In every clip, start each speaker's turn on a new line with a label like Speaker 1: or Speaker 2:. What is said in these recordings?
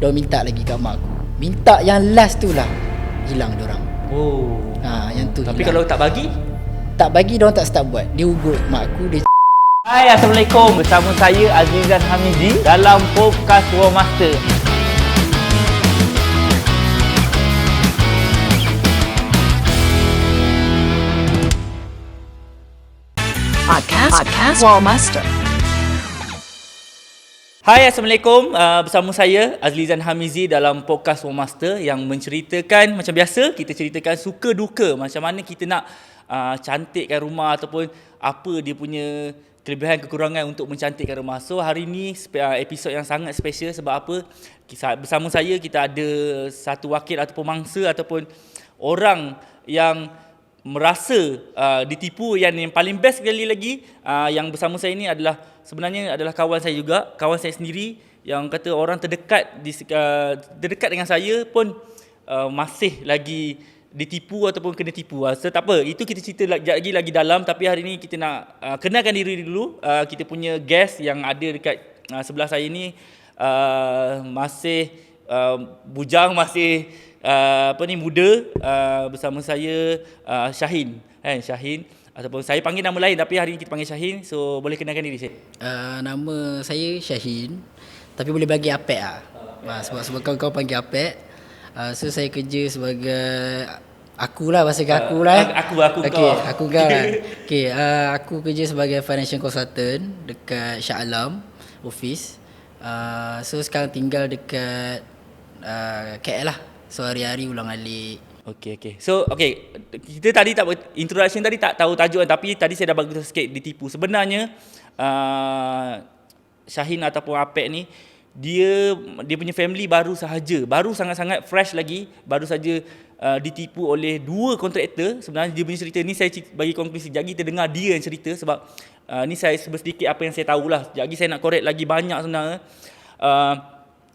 Speaker 1: Dia minta lagi kat mak aku. Minta yang last tu lah hilang diorang.
Speaker 2: Oh.
Speaker 1: Yang tu
Speaker 2: Tapi
Speaker 1: hilang.
Speaker 2: kalau tak bagi?
Speaker 1: Tak bagi diorang tak start buat. Dia ugut mak aku, dia
Speaker 2: Hai, Assalamualaikum. Bersama saya Azizan Hamizi dalam podcast War Master.
Speaker 3: Podcast War Master.
Speaker 2: Hai, Assalamualaikum. Bersama saya Azizan Hamizi dalam podcast War Master yang menceritakan macam biasa, kita ceritakan suka duka macam mana kita nak cantikkan rumah ataupun apa dia punya kelebihan kekurangan untuk mencantikkan rumah. So hari ni episod yang sangat special sebab apa? Bersama saya kita ada satu wakil ataupun mangsa ataupun orang yang merasa ditipu, yang paling best sekali lagi yang bersama saya ni adalah sebenarnya adalah kawan saya juga, kawan saya sendiri yang kata orang terdekat terdekat dengan saya pun masih lagi ditipu ataupun kena tipu. So tak apa, itu kita cerita lagi dalam, tapi hari ni kita nak kenalkan diri dulu. Kita punya guest yang ada dekat sebelah saya ni masih bujang, masih muda, bersama saya Syahin. Syahin ataupun saya panggil nama lain tapi hari ni kita panggil Syahin. So boleh kenalkan diri saya.
Speaker 1: Nama saya Syahin, tapi boleh bagi Apek lah. Sebab kau panggil Apek. So saya kerja sebagai akulah, bahasa aku lah.
Speaker 2: Aku
Speaker 1: okay,
Speaker 2: kau.
Speaker 1: Aku kau lah. Okay, aku kerja sebagai financial consultant dekat Shah Alam office. So sekarang tinggal dekat KL lah. So hari-hari ulang alik.
Speaker 2: Okay. So kita tadi introduction tadi tak tahu tajuk kan, tapi tadi saya dah bagi sikit ditipu. Sebenarnya Syahin ataupun Apek ni dia punya family baru sangat-sangat fresh lagi, baru saja ditipu oleh dua kontraktor. Sebenarnya dia punya cerita ni saya bagi konklusi, jadi kita dengar dia yang cerita sebab ni saya sedikit apa yang saya tahulah. Jadi saya nak korek lagi banyak sebenarnya.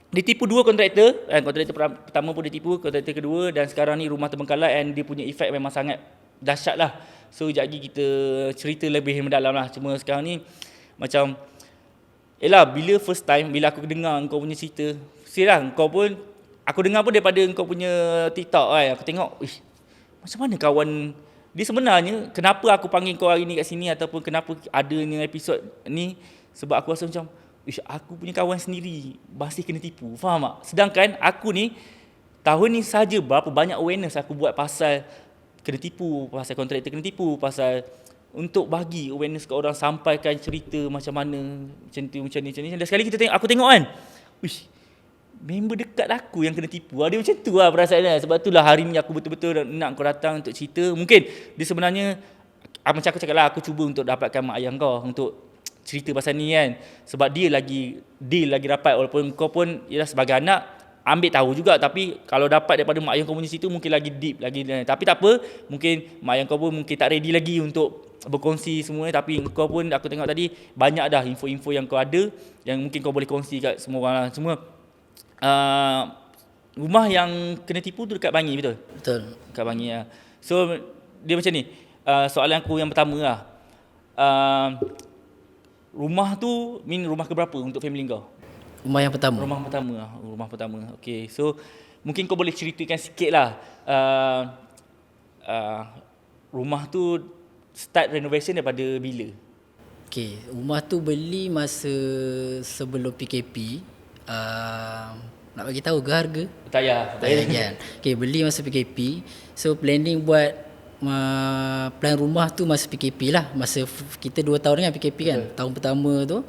Speaker 2: Ditipu dua kontraktor, kontraktor pertama pun ditipu, kontraktor kedua, dan sekarang ni rumah terbengkalai, and dia punya efek memang sangat dahsyat lah. So jadi kita cerita lebih mendalam lah. Cuma sekarang ni macam bila first time bila aku dengar kau punya cerita, kau pun aku dengar pun daripada kau punya TikTok kan. Aku tengok, macam mana kawan dia sebenarnya, kenapa aku panggil kau hari ni kat sini ataupun kenapa adanya episod ni, sebab aku rasa macam aku punya kawan sendiri masih kena tipu, faham tak? Sedangkan aku ni tahun ni saja berapa banyak awareness aku buat pasal kena tipu, pasal kontraktor kena tipu, pasal untuk bagi awareness ke orang, sampaikan cerita macam mana, macam ni. Dan sekali aku tengok kan, member dekat aku yang kena tipu. Dia macam tu lah perasaan dia. Sebab itulah hari ni aku betul-betul nak kau datang untuk cerita. Mungkin dia sebenarnya, macam aku cakap lah, aku cuba untuk dapatkan mak ayah kau untuk cerita pasal ni kan. Sebab dia lagi rapat, walaupun kau pun ialah sebagai anak ambil tahu juga, tapi kalau dapat daripada mak ayah kau punya situ mungkin lagi deep lagi. Tapi tak apa, mungkin mak ayah kau pun mungkin tak ready lagi untuk berkongsi semuanya, tapi kau pun aku tengok tadi banyak dah info-info yang kau ada yang mungkin kau boleh kongsi kat semua orang lah. Semua rumah yang kena tipu tu dekat Bangi, betul?
Speaker 1: Betul.
Speaker 2: Dekat Bangi lah. So dia macam ni, soalan aku yang pertama lah, rumah tu rumah keberapa untuk family kau?
Speaker 1: Rumah yang pertama.
Speaker 2: Rumah pertama. Okay, so mungkin kau boleh ceritakan sikit lah, rumah tu start renovation daripada bila?
Speaker 1: Okay, rumah tu beli masa sebelum PKP. Nak bagi tahu ke harga?
Speaker 2: Tak payah
Speaker 1: kan. Okay, beli masa PKP. So planning buat plan rumah tu masa PKP lah. Masa kita 2 tahun dengan PKP kan. Tahun pertama tu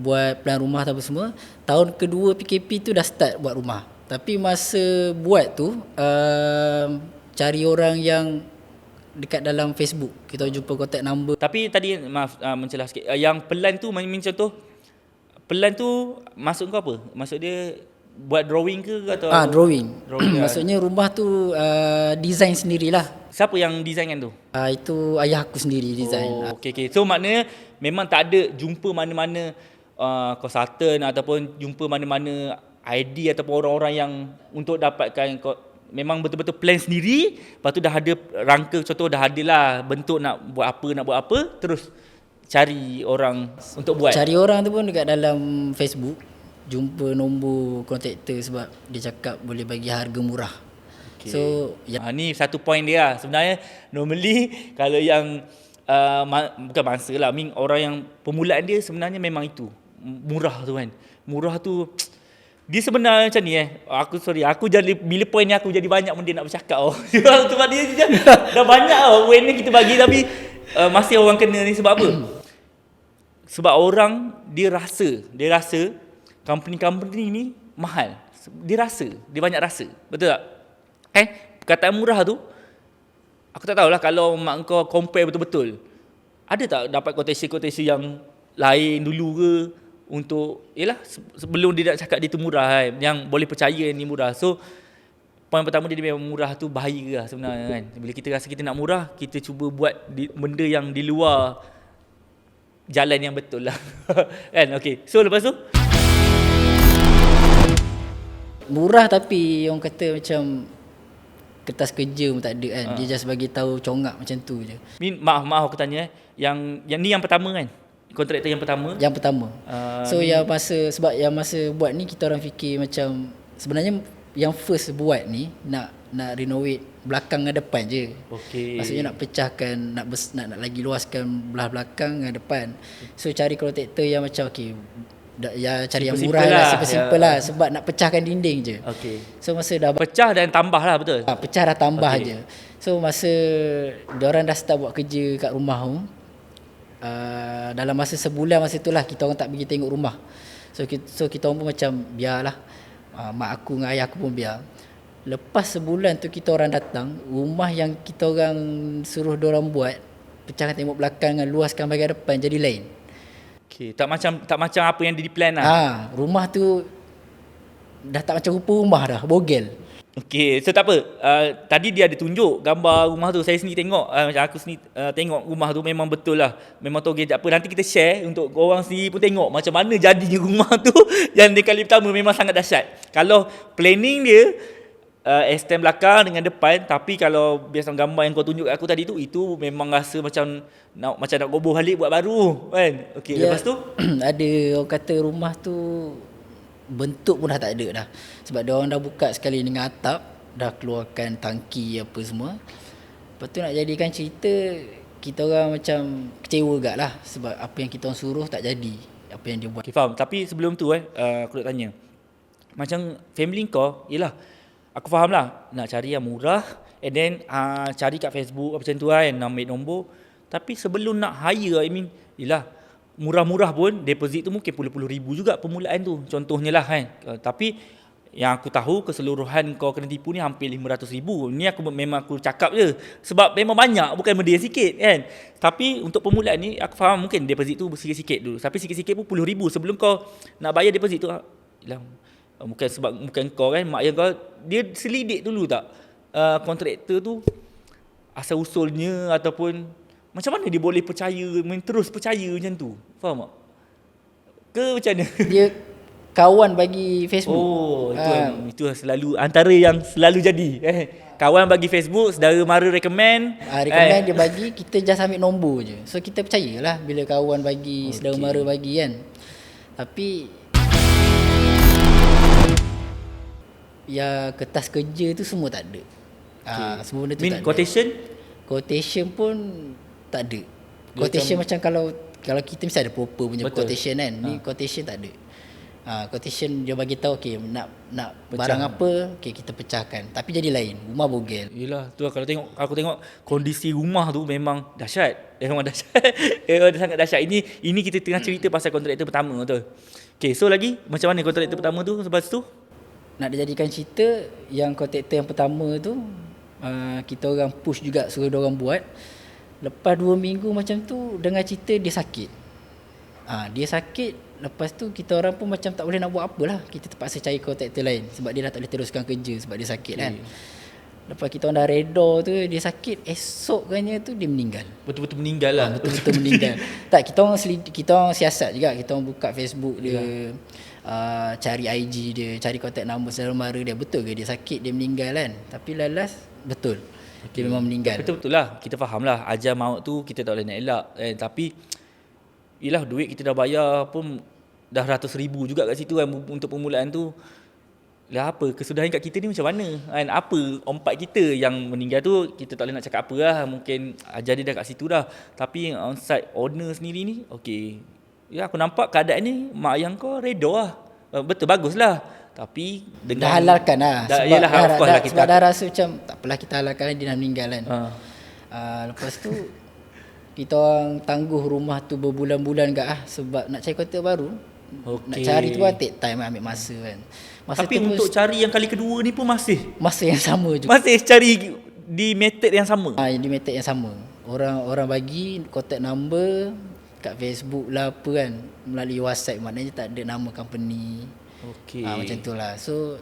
Speaker 1: buat plan rumah apa semua. Tahun kedua PKP tu dah start buat rumah. Tapi masa buat tu cari orang yang dekat dalam Facebook. Kita jumpa contact number.
Speaker 2: Tapi tadi maaf mencelah sikit. Yang plan tu macam tu, plan tu maksud kau apa? Maksud dia buat drawing ke atau
Speaker 1: drawing
Speaker 2: Maksudnya
Speaker 1: maksudnya rumah tu design sendirilah.
Speaker 2: siapa yang desainkan tu?
Speaker 1: Itu ayah aku sendiri design.
Speaker 2: Okay. So maknanya memang tak ada jumpa mana-mana consultant ataupun jumpa mana-mana ID ataupun orang-orang yang untuk dapatkan, memang betul-betul plan sendiri. Lepas tu dah ada rangka, contoh dah ada lah bentuk nak buat apa, terus cari orang untuk buat.
Speaker 1: Cari orang tu pun dekat dalam Facebook. jumpa nombor kontraktor sebab dia cakap boleh bagi harga murah.
Speaker 2: Okay.
Speaker 1: So
Speaker 2: ni satu point dia lah. Sebenarnya normally kalau yang bukan mangsa lah, orang yang permulaan dia sebenarnya memang itu murah tu kan. Murah tu dia sebenarnya macam ni aku jadi bila point ni aku jadi banyak benda nak bercakap sebab dia dah banyak when ni kita bagi tapi masih orang kena ni sebab apa? Sebab orang dia rasa company ni mahal. Dia banyak rasa. Betul tak? Perkataan murah tu aku tak tahulah kalau mak kau compare betul-betul. Ada tak dapat quotation yang lain dulu ke untuk sebelum dia nak cakap dia tu murah yang boleh percaya ni murah. So poin pertama dia memang murah tu bahaya lah sebenarnya kan. Bila kita rasa kita nak murah, kita cuba buat benda yang di luar jalan yang betul lah. Kan? Okay. So lepas tu
Speaker 1: murah tapi orang kata macam kertas kerja pun tak ada kan. Dia just bagi tahu congak macam tu je.
Speaker 2: Maaf aku tanya yang ni yang pertama kan? Kontraktor yang pertama?
Speaker 1: Yang pertama. So yang masa buat ni kita orang fikir macam sebenarnya yang first buat ni nak renovate belakang dengan depan je.
Speaker 2: Okey.
Speaker 1: Maksudnya nak pecahkan, nak lagi luaskan belah belakang dengan depan. So cari kontraktor yang macam cari yang murah lah, simple lah sebab nak pecahkan dinding je.
Speaker 2: Okey.
Speaker 1: So masa dah
Speaker 2: pecah dan tambah lah betul?
Speaker 1: Pecah dah tambah je. So masa diorang dah start buat kerja kat rumah tu, dalam masa sebulan masa itulah kita orang tak pergi tengok rumah. So kita orang pun macam biarlah. Mak aku dengan ayah aku pun biar. Lepas sebulan tu kita orang datang, rumah yang kita orang suruh diorang buat, pecahkan tembok belakang dengan luaskan bahagian depan jadi lain.
Speaker 2: Okey, tak macam apa yang di plan lah.
Speaker 1: Rumah tu dah tak macam rupa rumah dah, bogel.
Speaker 2: Okey, so tak apa. Tadi dia ada tunjuk gambar rumah tu. Saya sendiri tengok, macam aku sendiri tengok rumah tu memang betul lah. Memang toge tak apa. Nanti kita share untuk orang sendiri pun tengok macam mana jadinya rumah tu yang di kali pertama memang sangat dahsyat. Kalau planning dia extend belakang dengan depan, tapi kalau biasa gambar yang kau tunjuk kat aku tadi tu, itu memang rasa macam nak goboh balik buat baru kan. Okey, lepas tu
Speaker 1: ada orang kata rumah tu bentuk pun dah tak ada dah. Sebab dia orang dah buka sekali dengan atap, dah keluarkan tangki apa semua. Lepas tu nak jadikan cerita, kita orang macam kecewa gak lah sebab apa yang kita orang suruh tak jadi, apa yang dia buat.
Speaker 2: Okay, faham. Tapi sebelum tu aku nak tanya, macam family kau, yelah aku faham lah nak cari yang murah and then cari kat Facebook macam tu kan, nak ambil nombor. Tapi sebelum nak hire, yelah murah-murah pun deposit tu mungkin puluh-puluh ribu juga permulaan tu, contohnya lah kan. Tapi yang aku tahu keseluruhan kau kena tipu ni hampir 500,000. Ni memang aku cakap je sebab memang banyak, bukan benda yang sikit kan. Tapi untuk permulaan ni aku faham mungkin deposit tu sikit-sikit dulu, tapi sikit-sikit pun puluh ribu sebelum kau nak bayar deposit tu. Yelah, bukan kau kan, mak yang kau dia selidik dulu tak kontraktor tu asal usulnya ataupun macam mana dia boleh terus percaya macam tu? Faham tak? Ke macam mana?
Speaker 1: Dia kawan bagi Facebook.
Speaker 2: Oh, itu selalu antara yang selalu jadi. Kawan bagi Facebook, saudara mara recommend.
Speaker 1: Recommend dia bagi, kita just ambil nombor je. So kita percayalah bila kawan bagi, saudara mara bagi kan. Tapi ya kertas kerja tu semua tak ada. Semua benda tu tak ada. Quotation pun tak ada. Quotation macam kalau kita mesti ada proper punya quotation kan. Ni quotation tak ada. Quotation dia bagi tahu nak barang apa, kita pecahkan. Tapi jadi lain, rumah bogel.
Speaker 2: Yalah, tu kalau aku tengok kondisi rumah tu memang dahsyat. Memang dahsyat. Memang sangat dahsyat. Ini kita tengah cerita pasal kontraktor pertama tu. Okey, so lagi macam mana kontraktor pertama tu lepas tu?
Speaker 1: Nak dijadikan cerita, yang kontraktor yang pertama tu kita orang push juga suruh dia orang buat. Lepas 2 minggu macam tu dengar cerita dia sakit. Dia sakit, lepas tu kita orang pun macam tak boleh nak buat apalah. Kita terpaksa cari kontraktor lain sebab dia dah tak boleh teruskan kerja sebab dia sakit kan. Lepas kita orang dah reda tu dia sakit, esoknya tu dia meninggal.
Speaker 2: Betul-betul meninggal lah.
Speaker 1: Betul-betul meninggal. Tak, kita orang siasat juga. Kita orang buka Facebook dia, cari IG dia, cari kontak nombor saudara mara dia. Betul ke dia sakit, dia meninggal kan? Tapi lalas betul. Dia memang meninggal.
Speaker 2: Betul-betul lah. Kita faham lah ajal maut tu kita tak boleh nak elak. Tapi yelah, duit kita dah bayar pun dah ratus ribu juga kat situ kan untuk permulaan tu. Lah apa kesudahan kat kita ni macam mana kan? Apa ompat kita yang meninggal tu kita tak boleh nak cakap apa lah, mungkin ajar dia dah kat situ dah. Tapi on-site owner sendiri ni okey, ya aku nampak keadaan ni mak ayah kau reda lah, betul bagus lah. Tapi dengan
Speaker 1: dah halalkan lah.
Speaker 2: dah,
Speaker 1: Sebab,
Speaker 2: yelah, of course lah kita
Speaker 1: sebab dah rasa macam tak apalah kita halalkan, dia dah meninggal kan. Lepas tu kita orang tangguh rumah tu berbulan-bulan sebab nak cari kaunter baru. Nak cari tu kan take time, ambil masa kan. Masa
Speaker 2: tapi
Speaker 1: tu
Speaker 2: untuk cari yang kali kedua ni pun masih
Speaker 1: yang sama juga.
Speaker 2: masih cari di method yang sama.
Speaker 1: Di method yang sama. Orang bagi contact number kat Facebook lah apa kan, melalui WhatsApp, maknanya tak ada nama company.
Speaker 2: Okey.
Speaker 1: Macam tu lah. So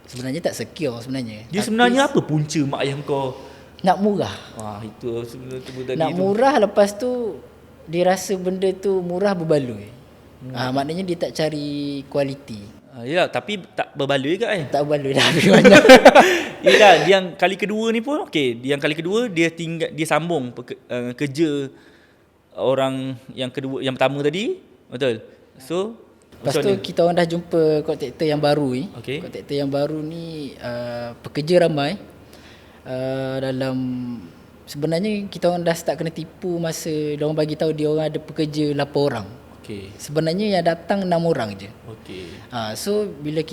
Speaker 1: sebenarnya tak secure sebenarnya.
Speaker 2: Dia sebenarnya apa punca mak ayah kau?
Speaker 1: Nak murah.
Speaker 2: Itu sebenarnya tadi
Speaker 1: nak murah, lepas tu dia rasa benda tu murah berbaloi. Maknanya dia tak cari kualiti.
Speaker 2: Yalah, tapi tak berbaloi ke kan?
Speaker 1: Tak berbaloi dah habis banyak.
Speaker 2: Yalah, yang kali kedua ni pun okey, yang kali kedua dia sambung kerja orang yang kedua, yang pertama tadi, betul. So
Speaker 1: lepas tu kita orang dah jumpa kontraktor yang baru ni.
Speaker 2: Okay.
Speaker 1: Kontraktor yang baru ni pekerja ramai. Dalam sebenarnya kita orang dah start kena tipu masa dia orang bagi tahu dia orang ada pekerja 8 orang.
Speaker 2: Okey.
Speaker 1: Sebenarnya yang datang 6 orang je.
Speaker 2: Okey.
Speaker 1: So bila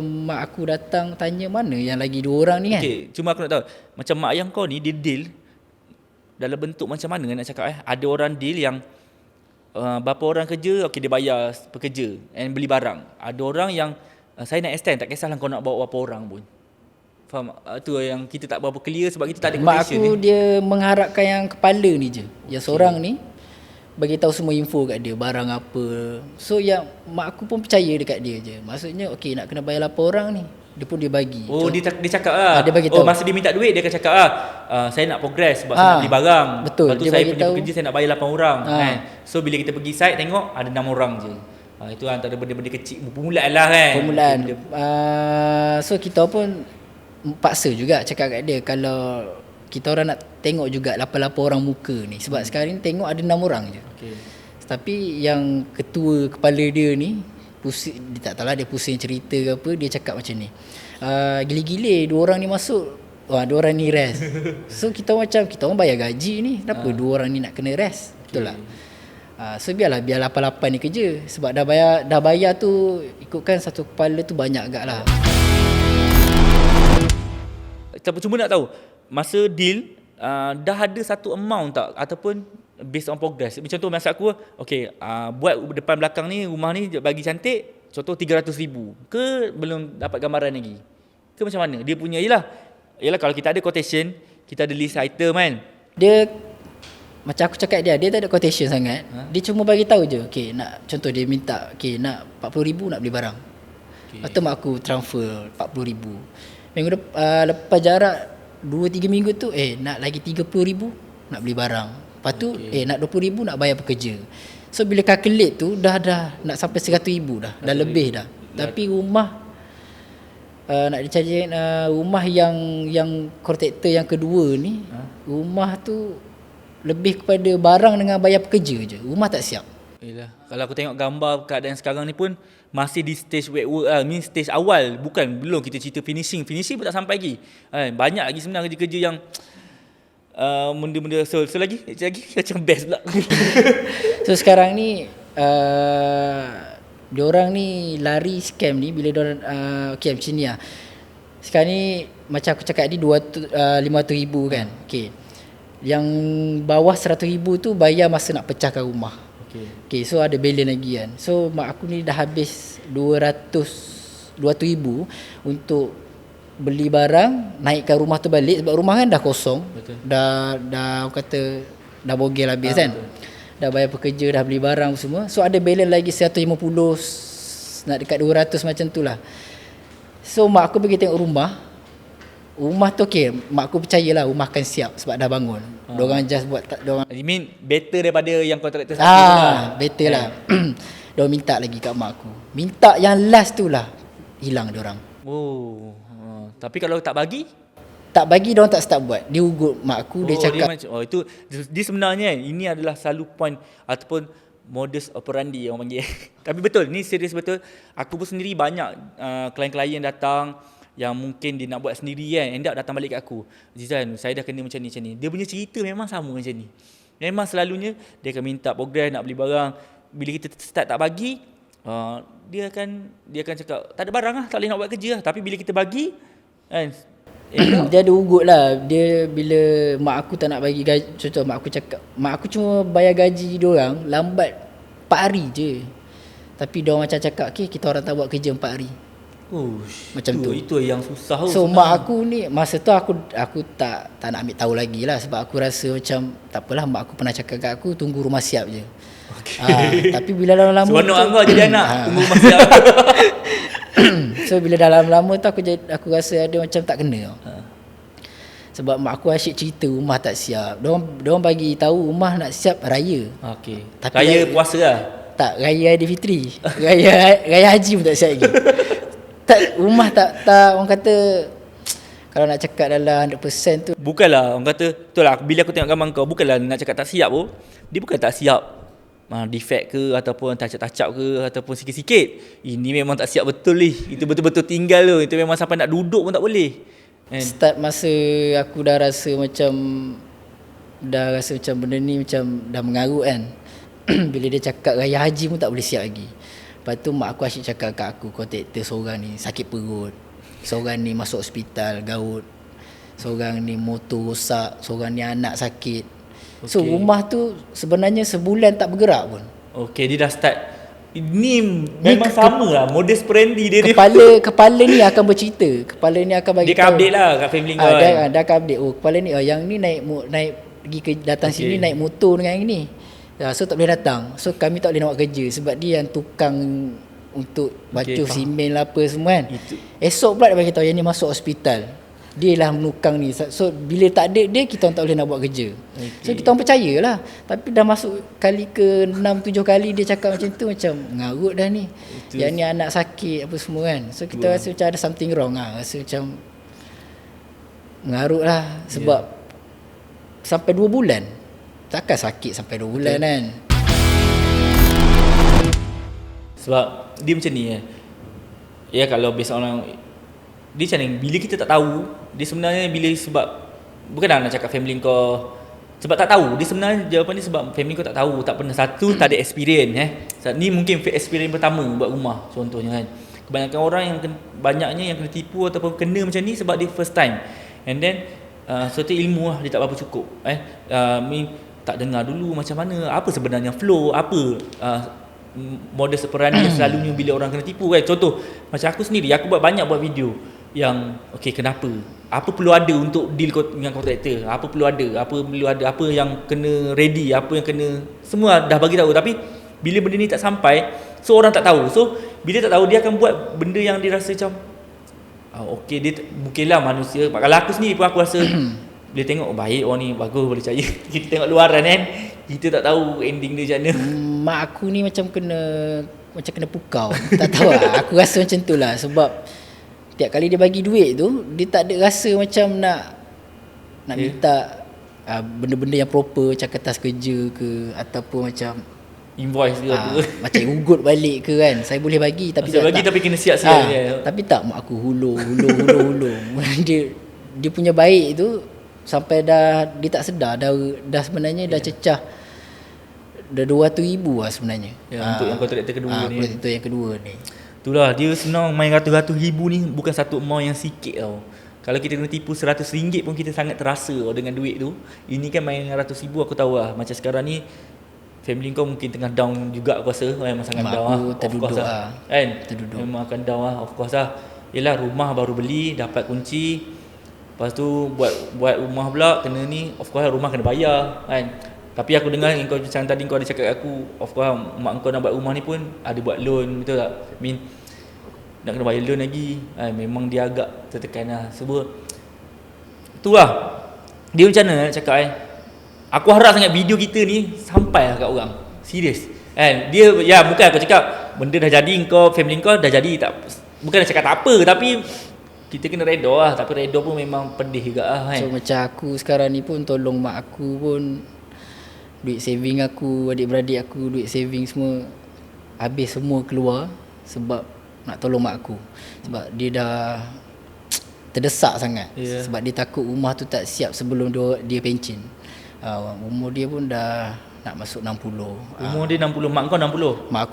Speaker 1: mak aku datang tanya mana yang lagi 2 orang ni kan.
Speaker 2: Okey, cuma aku nak tahu macam mak ayah kau ni dia deal dalam bentuk macam mana nak cakap Ada orang deal yang berapa orang kerja, okey dia bayar pekerja and beli barang. Ada orang yang saya nak extend, tak kisahlah kau nak bawa berapa orang pun. Faham? Itu yang kita tak berapa clear sebab kita tak ada
Speaker 1: Mak
Speaker 2: quotation
Speaker 1: aku
Speaker 2: ni.
Speaker 1: dia mengharapkan yang kepala ni je. Yang seorang ni bagi tahu semua info kat dia, barang apa. So yang mak aku pun percaya dekat dia je. Maksudnya okey nak kena bayar 8 orang ni, dia pun dia bagi.
Speaker 2: Dia cakap lah.
Speaker 1: Dia bagi tahu.
Speaker 2: Masa dia minta duit dia akan cakap saya nak progress sebab saya nak beli barang.
Speaker 1: Betul.
Speaker 2: Lepas tu
Speaker 1: Dia
Speaker 2: saya
Speaker 1: bagi
Speaker 2: punya
Speaker 1: tahu.
Speaker 2: pekerja saya nak bayar 8 orang kan. So bila kita pergi site tengok ada 6 orang je. Itu antara benda-benda kecil permulaan lah kan.
Speaker 1: Permulaan. So kita pun paksa juga cakap kat dia kalau kita orang nak tengok juga 8 orang muka ni. Sebab sekarang ni tengok ada 6 orang je.
Speaker 2: Okay.
Speaker 1: Tapi yang ketua kepala dia ni pusing, dia tak tahulah dia pusing cerita ke apa, dia cakap macam ni. Gila-gila 2 orang ni masuk, 2 orang ni rest. So kita orang bayar gaji ni, kenapa 2 orang ni nak kena rest? Betul tak? So biar 8 ni kerja. Sebab dah bayar tu ikutkan satu kepala tu banyak agak lah.
Speaker 2: Cuma nak tahu masa deal dah ada satu amount tak ataupun based on progress. Macam tu masa aku okey, buat depan belakang ni rumah ni bagi cantik contoh 300,000 ke belum dapat gambaran lagi ke macam mana dia punya. Yelah kalau kita ada quotation, kita ada list item kan,
Speaker 1: dia macam aku cakap dia tak ada quotation sangat. Dia cuma bagi tahu je okey, nak contoh dia minta okey nak 40,000 nak beli barang. Lepas tu mak aku transfer 40,000. Minggu lepas jarak 2-3 minggu tu nak lagi 30,000 nak beli barang. Lepas tu nak 20,000 nak bayar pekerja. So bila calculate tu dah nak sampai 100,000 dah lebih dah. Tapi rumah nak dicari rumah yang kontraktor yang kedua ni, rumah tu lebih kepada barang dengan bayar pekerja je. Rumah tak siap.
Speaker 2: Yelah, kalau aku tengok gambar keadaan sekarang ni pun masih di stage wet work stage awal, belum kita cerita finishing pun tak sampai lagi. Banyak lagi sebenarnya kerja-kerja yang benda-benda so lagi macam best pula.
Speaker 1: So sekarang ni diorang ni lari scam ni bila diorang okey macam ni lah. Sekarang ni macam aku cakap tadi 500,000 kan. Okey. Yang bawah 100,000 tu bayar masa nak pecahkan rumah. Okay, so ada balance lagi kan. So mak aku ni dah habis 200,000 untuk beli barang, naikkan rumah tu balik sebab rumah kan dah kosong. Betul. Dah aku kata dah bogel habis kan. Betul. Dah bayar pekerja, dah beli barang semua. So ada balance lagi 150 nak dekat 200 macam tu lah. So mak aku pergi tengok rumah tu okey, mak aku percayalah rumah akan siap sebab dah bangun. Diorang just buat diorang
Speaker 2: I mean better daripada yang kontraktor satu lah.
Speaker 1: Better lah. Diorang minta lagi kat mak aku. Minta yang last tu lah hilang diorang.
Speaker 2: Tapi kalau tak bagi
Speaker 1: diorang tak start buat. Dia ugut mak aku, dia cakap
Speaker 2: dia itu sebenarnya ini adalah selalu point ataupun modus operandi orang panggil. Tapi betul, ni serius betul. Aku pun sendiri banyak klien-klien datang yang mungkin dia nak buat sendiri kan, end up datang balik kat aku. Zizan, saya dah kena macam ni. Dia punya cerita memang sama macam ni. Memang selalunya dia akan minta progress nak beli barang. Bila kita start tak bagi, dia akan cakap tak ada barang lah, tak boleh nak buat kerja lah. Tapi bila kita bagi kan,
Speaker 1: dia ada ugut lah. Dia bila mak aku tak nak bagi gaji, contoh mak aku cakap, mak aku cuma bayar gaji diorang lambat 4 hari je. Tapi diorang macam cakap, okay, kita orang tak buat kerja 4 hari. Macam tu.
Speaker 2: Itu yang susah.
Speaker 1: So mak aku ni masa tu aku tak nak ambil tahu lagi lah, sebab aku rasa macam tak apalah, mak aku pernah cakap kat aku tunggu rumah siap je. Tapi bila lama-lama
Speaker 2: seronok angah jadi anak tunggu rumah siap.
Speaker 1: So bila dah lama-lama tu aku rasa ada macam tak kena. Sebab mak aku asyik cerita rumah tak siap. Diorang bagi tahu rumah nak siap raya.
Speaker 2: Okey.
Speaker 1: Tapi
Speaker 2: Raya puasa lah.
Speaker 1: Tak, raya Aidilfitri. Raya haji pun tak siap lagi. Rumah tak orang kata, kalau nak cakap dalam 100% tu,
Speaker 2: bukanlah orang kata betul lah. Bila aku tengok gambar kau, bukanlah nak cakap tak siap pun. Dia bukan tak siap defect ke ataupun tacap-tacap ke ataupun sikit-sikit. Ini memang tak siap betul ni. Itu betul-betul tinggal tu. Itu memang sampai nak duduk pun tak boleh.
Speaker 1: Start masa aku dah rasa macam benda ni macam dah mengarut kan. Bila dia cakap raya haji pun tak boleh siap lagi. Lepas tu mak aku asyik cakap kat aku, kontraktor seorang ni sakit perut, seorang ni masuk hospital gaut, seorang ni motor rosak, seorang ni anak sakit. So rumah tu sebenarnya sebulan tak bergerak pun.
Speaker 2: Okey, dia dah start. Ini memang sama lah modus operandi dia.
Speaker 1: Kepala ni akan bercerita. Kepala ni akan bagi
Speaker 2: dia tahu. Dia update lah kat family kau.
Speaker 1: Dah akan update. Oh, kepala ni yang ni naik pergi ke datang sini naik motor dengan yang ni. So tak boleh datang. So kami tak boleh nak buat kerja sebab dia yang tukang untuk basuh simen lah apa semua kan. Esok pula dia bagi tahu yang ni masuk hospital. Dia lah menukang ni. So bila tak ada dia, kita orang tak boleh nak buat kerja. So kita orang percayalah. Tapi dah masuk kali ke 6-7 kali dia cakap macam tu, macam ngarut dah ni. Yang ni anak sakit apa semua kan. So kita rasa macam ada something wrong lah. Rasa macam mengarut lah. Sebab sampai 2 bulan. Takkan sakit sampai 2 bulan kan.
Speaker 2: Sebab dia macam ni ya, kalau biasa orang dia macam ni, bila kita tak tahu, dia sebenarnya bila sebab bukan nak cakap family kau sebab tak tahu, dia sebenarnya jawapan dia sebab family kau tak tahu, tak pernah satu, tak ada experience ni mungkin experience pertama buat rumah contohnya kan. Kebanyakan orang banyaknya yang kena tipu ataupun kena macam ni sebab dia first time, and then suatu ilmu lah dia tak berapa cukup tak dengar dulu macam mana, apa sebenarnya flow, apa modus operandi yang selalunya bila orang kena tipu kan. Contoh macam aku sendiri, aku banyak buat video yang kenapa, apa perlu ada untuk deal dengan kontraktor, apa perlu ada, apa yang kena ready, apa yang kena, semua dah bagi tahu. Tapi bila benda ni tak sampai, so orang tak tahu. So bila tak tahu, dia akan buat benda yang dia rasa macam dia mungkinlah manusia. Kalau aku sendiri pun aku rasa dia tengok baik orang ni, bagus, boleh percaya. Kita tengok luaran kan, kita tak tahu ending dia macam mana.
Speaker 1: Mak aku ni macam kena pukau. Tak tahu lah. Aku rasa macam tu lah. Sebab tiap kali dia bagi duit tu, dia tak ada rasa macam nak minta benda-benda yang proper, macam kertas kerja ke, ataupun macam
Speaker 2: invoice ke apa,
Speaker 1: macam ugut balik ke kan. Saya boleh bagi tapi
Speaker 2: tapi kena siap-siap
Speaker 1: tapi tak, mak aku hulur. Dia punya baik tu sampai dia tak sedar dah sebenarnya dah cecah dah 200,000 lah sebenarnya.
Speaker 2: Untuk yang kontraktor kedua ni.
Speaker 1: Kontraktor yang kedua ni.
Speaker 2: Itulah, dia senang main ratus-ratus ribu ni bukan satu amount yang sikit tau. Kalau kita kena tipu RM100 pun kita sangat terasa dengan duit tu. Ini kan main ratus ribu, aku tahu lah. Macam sekarang ni family kau mungkin tengah down juga aku rasa. Memang sangat
Speaker 1: mak
Speaker 2: down
Speaker 1: aku
Speaker 2: lah.
Speaker 1: Terduduk lah.
Speaker 2: Kan?
Speaker 1: Terduduk.
Speaker 2: Memang akan down lah, of course lah. Yelah, rumah baru beli, dapat kunci. Lepas tu buat rumah pula kena ni, of course rumah kena bayar kan. Tapi aku dengar kau macam tadi kau ada cakap kat aku, of course mak kau nak buat rumah ni pun ada buat loan, betul tak? Nak kena bayar loan lagi. Memang dia agak tertekan lah. Sebab itulah, dia macam mana nak cakap aku harap sangat video kita ni sampai lah kat orang. Serius dia bukan aku cakap benda dah jadi, kau family kau dah jadi, tak, bukan nak cakap tak apa, tapi kita kena redha lah. Tapi redha pun memang pedih juga lah kan.
Speaker 1: So macam aku sekarang ni pun tolong mak aku pun Duit saving aku, adik-beradik aku, duit saving semua habis semua keluar sebab nak tolong mak aku. Sebab dia dah terdesak sangat. Sebab dia takut rumah tu tak siap sebelum dia pencen. Umur dia pun dah nak masuk 60.
Speaker 2: Umur dia 60, mak kau 60?
Speaker 1: Mak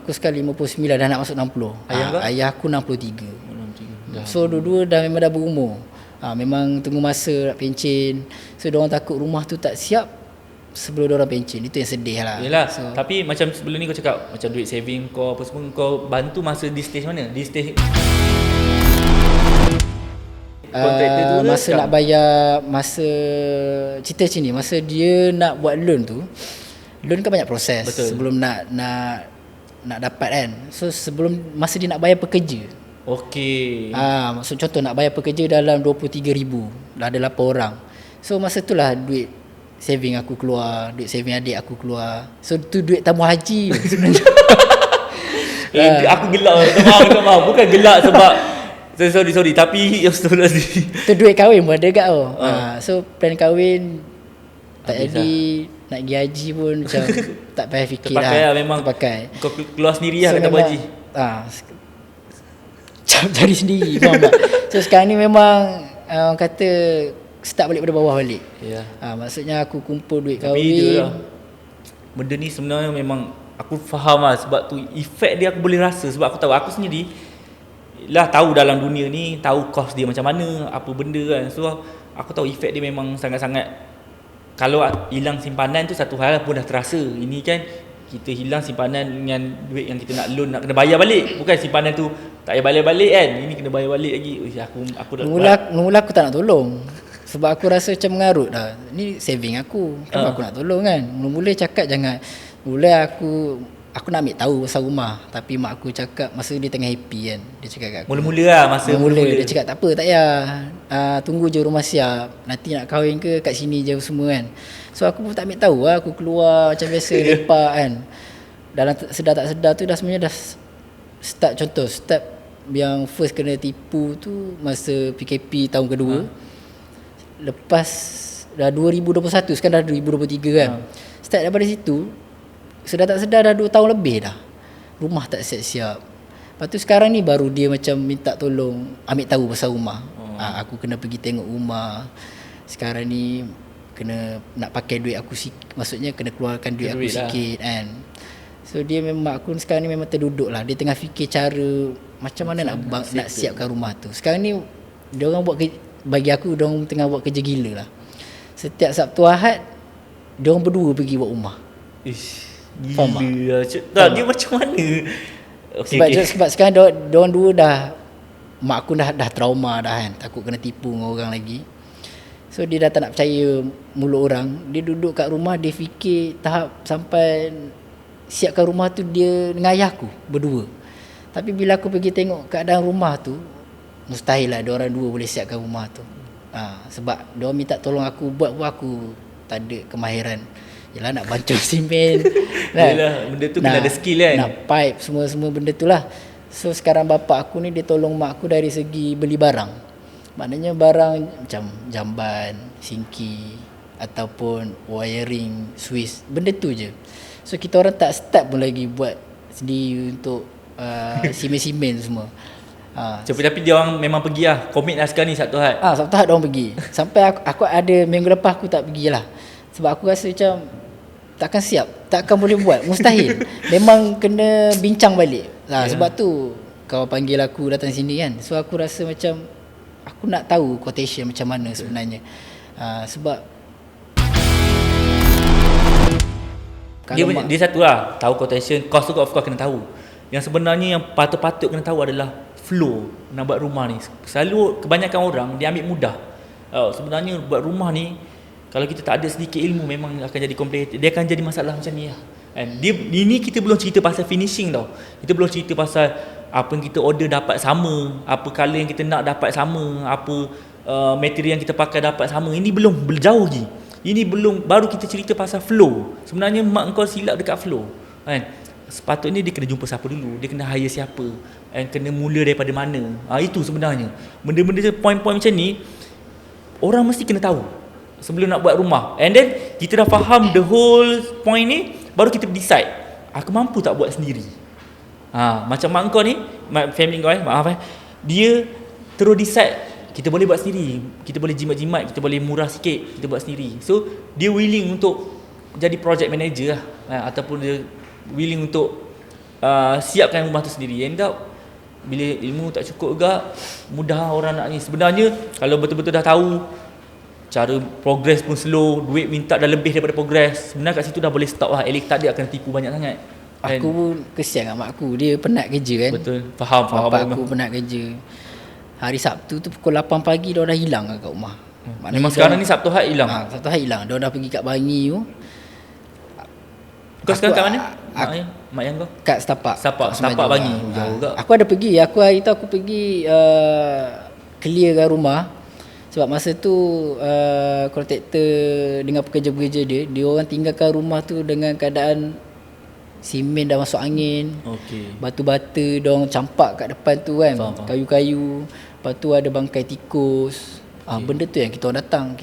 Speaker 1: aku sekarang 59 dah nak masuk 60. Ayah aku 63. So dua-dua dah memang dah berumur. Memang tunggu masa nak pencen. So diorang takut rumah tu tak siap sebelum diorang pencen. Itu yang sedih lah.
Speaker 2: Yelah, tapi macam sebelum ni kau cakap macam duit saving kau apa semua kau bantu masa di stage mana? Di stage kontraktor tu
Speaker 1: masa nak bayar, masa cerita macam ni, masa dia nak buat loan tu, loan kan banyak proses. Betul. Sebelum nak dapat kan. So sebelum masa dia nak bayar pekerja.
Speaker 2: Okey.
Speaker 1: Maksud contoh nak bayar pekerja dalam 23,000, dah ada 8 orang. So masa tu lah duit saving aku keluar, duit saving adik aku keluar. So tu duit tamu haji sebenarnya.
Speaker 2: Aku gelak. Maaf. Bukan gelak sebab sorry tapi
Speaker 1: tu duit kahwin pun ada kat tu. So plan kahwin tak jadi, nak pergi haji pun macam tak payah fikir
Speaker 2: terpakai lah. Memang terpakai. Kau keluar sendiri lah kata haji.
Speaker 1: Cari sendiri, faham tak? So sekarang ni memang orang kata start balik pada bawah balik. Maksudnya aku kumpul duit kahwin.
Speaker 2: Benda ni sebenarnya memang aku faham lah. Sebab tu efek dia aku boleh rasa. Sebab aku tahu, aku sendiri lah tahu dalam dunia ni, tahu kos dia macam mana, apa benda kan. So aku tahu efek dia memang sangat-sangat. Kalau hilang simpanan tu satu hal pun dah terasa. Ini kan kita hilang simpanan dengan duit yang kita nak loan, nak kena bayar balik. Bukan simpanan tu tak payah balik kan, ini kena bayar balik lagi. Aku dah
Speaker 1: mula aku tak nak tolong. Sebab aku rasa macam mengarut dah. Ni saving aku, kenapa aku nak tolong kan. Mula-mula cakap jangan. Mula aku nak ambil tahu pasal rumah. Tapi mak aku cakap masa dia tengah happy kan, dia cakap kat aku.
Speaker 2: Mula-mula lah masa
Speaker 1: mula dia cakap tak apa, tak payah. Tunggu je rumah siap. Nanti nak kahwin ke kat sini je semua kan. So aku pun tak ambil tahu lah. Aku keluar macam biasa lepak kan. Dalam sedar tak sedar tu dah sebenarnya dah start yang first kena tipu tu masa PKP tahun kedua. Lepas dah 2021, sekarang dah 2023 kan. Start daripada situ, sedar tak sedar dah 2 tahun lebih dah. Rumah tak siap-siap. Lepas tu sekarang ni baru dia macam minta tolong ambil tahu pasal rumah. Aku kena pergi tengok rumah. Sekarang ni kena nak pakai duit aku maksudnya kena keluarkan duit aku sikit kan. So dia memang, aku sekarang ni memang terduduk lah. Dia tengah fikir cara macam mana nak siapkan rumah tu. Sekarang ni dia orang bagi aku dia orang tengah buat kerja gila lah. Setiap Sabtu Ahad dia orang berdua pergi buat rumah.
Speaker 2: Gila. Dia macam mana?
Speaker 1: Sebab sekarang dia orang dua dah, mak aku dah trauma dah kan. Takut kena tipu dengan orang lagi. So dia dah tak nak percaya mulut orang. Dia duduk kat rumah, dia fikir tahap sampai siapkan rumah tu dia dengan ayah aku berdua. Tapi bila aku pergi tengok keadaan rumah tu, mustahil lah diorang dua boleh siapkan rumah tu. Sebab diorang minta tolong aku buat pun aku tak ada kemahiran. Yelah nak bancung simen.
Speaker 2: Yelah, benda tu kena ada skill kan.
Speaker 1: Nak pipe semua benda tu lah. So sekarang bapak aku ni dia tolong mak aku dari segi beli barang. Maknanya barang macam jamban, sinki ataupun wiring, switch, benda tu je. So kita orang tak start pun lagi buat sendiri untuk simen-simen semua.
Speaker 2: Tapi dia orang memang pergi lah. Commit lah sekarang ni Sabtu Ahad.
Speaker 1: Sabtu Ahad dia orang pergi. Sampai aku ada minggu lepas aku tak pergi lah. Sebab aku rasa macam takkan siap, takkan boleh buat, mustahil. Memang kena bincang balik. Sebab tu kau panggil aku datang sini kan. So aku rasa macam aku nak tahu quotation macam mana sebenarnya. Sebab
Speaker 2: dia satu lah, tahu quotation, cost tu of course kena tahu. Yang sebenarnya yang patut-patut kena tahu adalah flow nak buat rumah ni. Selalu kebanyakan orang dia ambil mudah. Sebenarnya buat rumah ni kalau kita tak ada sedikit ilmu memang akan jadi complicated. Dia akan jadi masalah macam ni lah. Ini kita belum cerita pasal finishing tau. Kita belum cerita pasal apa yang kita order dapat sama, apa colour yang kita nak dapat sama, apa material yang kita pakai dapat sama. Ini belum jauh lagi. Ini belum, baru kita cerita pasal flow. Sebenarnya mak kau silap dekat flow kan. Sepatutnya dia kena jumpa siapa dulu, dia kena hire siapa, kena mula daripada mana. Itu sebenarnya benda-benda poin-poin macam ni orang mesti kena tahu. sebelum nak buat rumah. And then kita dah faham the whole point ni, baru kita decide aku mampu tak buat sendiri. Macam mak kau ni, family kau maaf dia terus decide kita boleh buat sendiri, kita boleh jimat-jimat, kita boleh murah sikit, kita buat sendiri. So dia willing untuk jadi project manager lah, ataupun dia willing untuk siapkan rumah tu sendiri. End up bila ilmu tak cukup juga, mudah orang nak ni. Sebenarnya kalau betul-betul dah tahu cara progress pun slow, duit minta dah lebih daripada progress, sebenarnya kat situ dah boleh stop lah. Elok tak dia akan tipu banyak sangat.
Speaker 1: Aku pun kesian dengan mak aku, dia penat kerja kan.
Speaker 2: Betul, faham.
Speaker 1: Bapak aku penat kerja. Hari Sabtu tu pukul 8 pagi dia dah hilang kat rumah.
Speaker 2: Memang sekarang ni Sabtu Ahad hilang.
Speaker 1: Sabtu Ahad hilang. Dia dah pergi kat Bangi tu.
Speaker 2: Kau sekarang kat mana? Mak yang kau?
Speaker 1: Kat Setapak
Speaker 2: Bangi. Jauh juga.
Speaker 1: Aku ada pergi. Hari tu aku pergi clearkan rumah. Sebab masa tu kontraktor dengan pekerja-pekerja dia orang tinggalkan rumah tu dengan keadaan simen dah masuk angin. Batu bata dia orang campak kat depan tu kan.
Speaker 2: Faham.
Speaker 1: Kayu-kayu. Lepas tu ada bangkai tikus. Benda tu yang kita orang datang.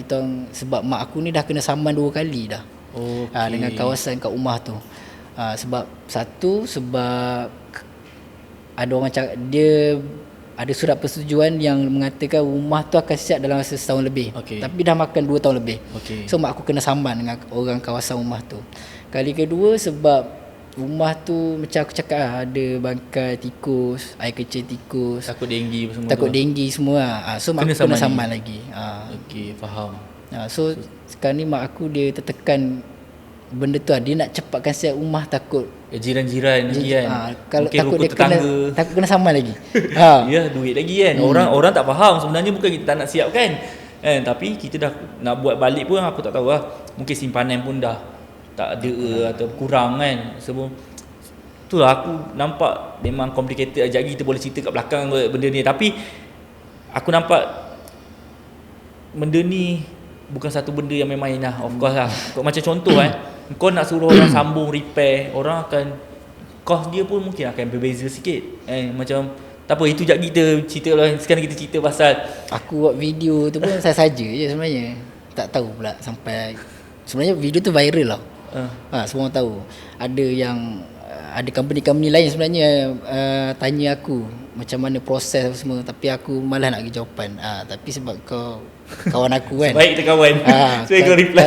Speaker 1: Sebab mak aku ni dah kena saman 2 kali dah. Dengan kawasan kat rumah tu. Sebab ada orang cakap dia ada surat persetujuan yang mengatakan rumah tu akan siap dalam masa setahun lebih. Tapi dah makan 2 tahun lebih. So mak aku kena saman dengan orang kawasan rumah tu. Kali kedua sebab rumah tu macam aku cakap ada bangkai tikus, air kecil tikus,
Speaker 2: Takut denggi semua.
Speaker 1: denggi semua. So mak aku kena saman lagi.
Speaker 2: Faham.
Speaker 1: So sekarang ni mak aku dia tertekan benda tu dia nak cepatkan siap rumah, takut
Speaker 2: jiran-jiran lagi kan.
Speaker 1: Kalau
Speaker 2: mungkin
Speaker 1: takut
Speaker 2: rupa
Speaker 1: dia
Speaker 2: tetangga.
Speaker 1: takut kena saman lagi.
Speaker 2: Ya, duit lagi kan. Orang tak faham sebenarnya bukan kita tak nak siapkan. Tapi kita dah nak buat balik pun aku tak tahu lah. Mungkin simpanan pun dah tak ada atau kurang kan. Sebab itulah aku nampak memang complicated. Sekejap lagi kita boleh cerita kat belakang benda ni. Tapi aku nampak benda ni bukan satu benda yang main-main lah. Of course lah. Macam contoh kau nak suruh orang sambung repair, orang akan cost dia pun mungkin akan berbeza sikit. Macam tak apa, itu sekejap kita cerita lah. Sekarang kita cerita pasal
Speaker 1: aku buat video tu pun saya saja je sebenarnya. Tak tahu pula sampai sebenarnya video tu viral lah. Semua orang tahu. Ada company-company lain sebenarnya tanya aku macam mana proses semua, tapi aku malas nak bagi jawapan. Tapi sebab kau kawan aku kan.
Speaker 2: Baik kita kawan. So kau reply.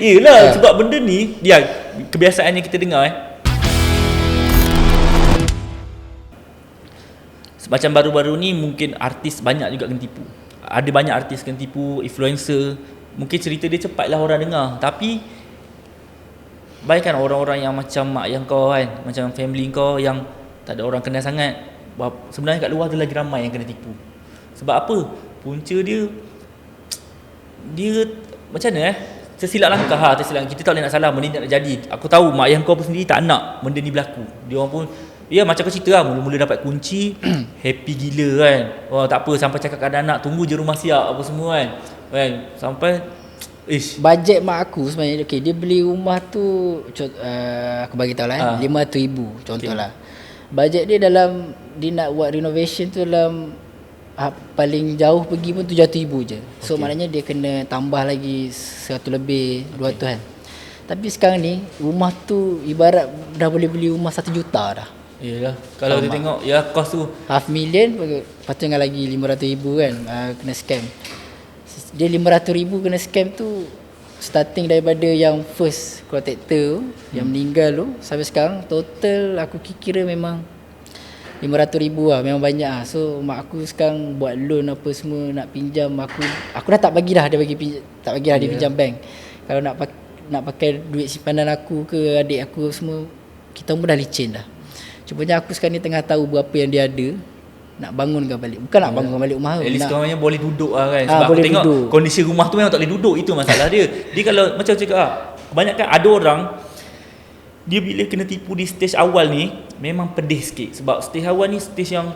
Speaker 2: Yelah, sebab benda ni dia kebiasaannya kita dengar macam baru-baru ni mungkin artis banyak juga kena tipu. Ada banyak artis kena tipu, influencer. Mungkin cerita dia cepatlah orang dengar, tapi bayangkan orang-orang yang macam mak yang kau kan, macam family kau yang tak ada orang kenal sangat, sebenarnya kat luar tu lagi ramai yang kena tipu. Sebab apa? Punca dia macam mana tersilap langkah kita tak boleh nak salah, benda ni tak nak jadi. Aku tahu mak yang kau pun sendiri tak nak benda ni berlaku. Dia orang pun macam kau cerita lah, mula-mula dapat kunci happy gila kan. Tak apa, sampai cakap kat anak tunggu je rumah siap apa semua kan. Sampai
Speaker 1: bajet mak aku sebenarnya dia beli rumah tu aku bagi tahu lah 500,000 contohlah. Bajet dia dalam dia nak buat renovation tu dalam paling jauh pergi pun 700,000 je. So maknanya dia kena tambah lagi 100 lebih 200 kan. Tapi sekarang ni rumah tu ibarat dah boleh beli rumah 1 juta dah.
Speaker 2: Yalah, kalau dia tengok kos tu
Speaker 1: $500,000, lepas tu dengan lagi 500,000 kan kena scam. Dia 500,000 kena scam tu starting daripada yang first kontraktor yang meninggal tu sampai sekarang total aku kira memang 500,000 lah, memang banyak lah. So mak aku sekarang buat loan apa semua nak pinjam, aku dah tak bagi dah dia pinjam bank. Kalau nak pakai duit simpanan aku ke adik aku semua, kita pun dah licin dah. Cumanya aku sekarang ni tengah tahu berapa yang dia ada, nak bangunkan balik. Bukan nak bangunkan balik rumah tu.
Speaker 2: At least korangnya boleh duduk lah kan. Sebab aku tengok kondisi rumah tu memang tak boleh duduk. Itu masalah dia. Dia kalau macam cakap kebanyakan ada orang dia bila kena tipu di stage awal ni memang pedih sikit. Sebab stage awal ni stage yang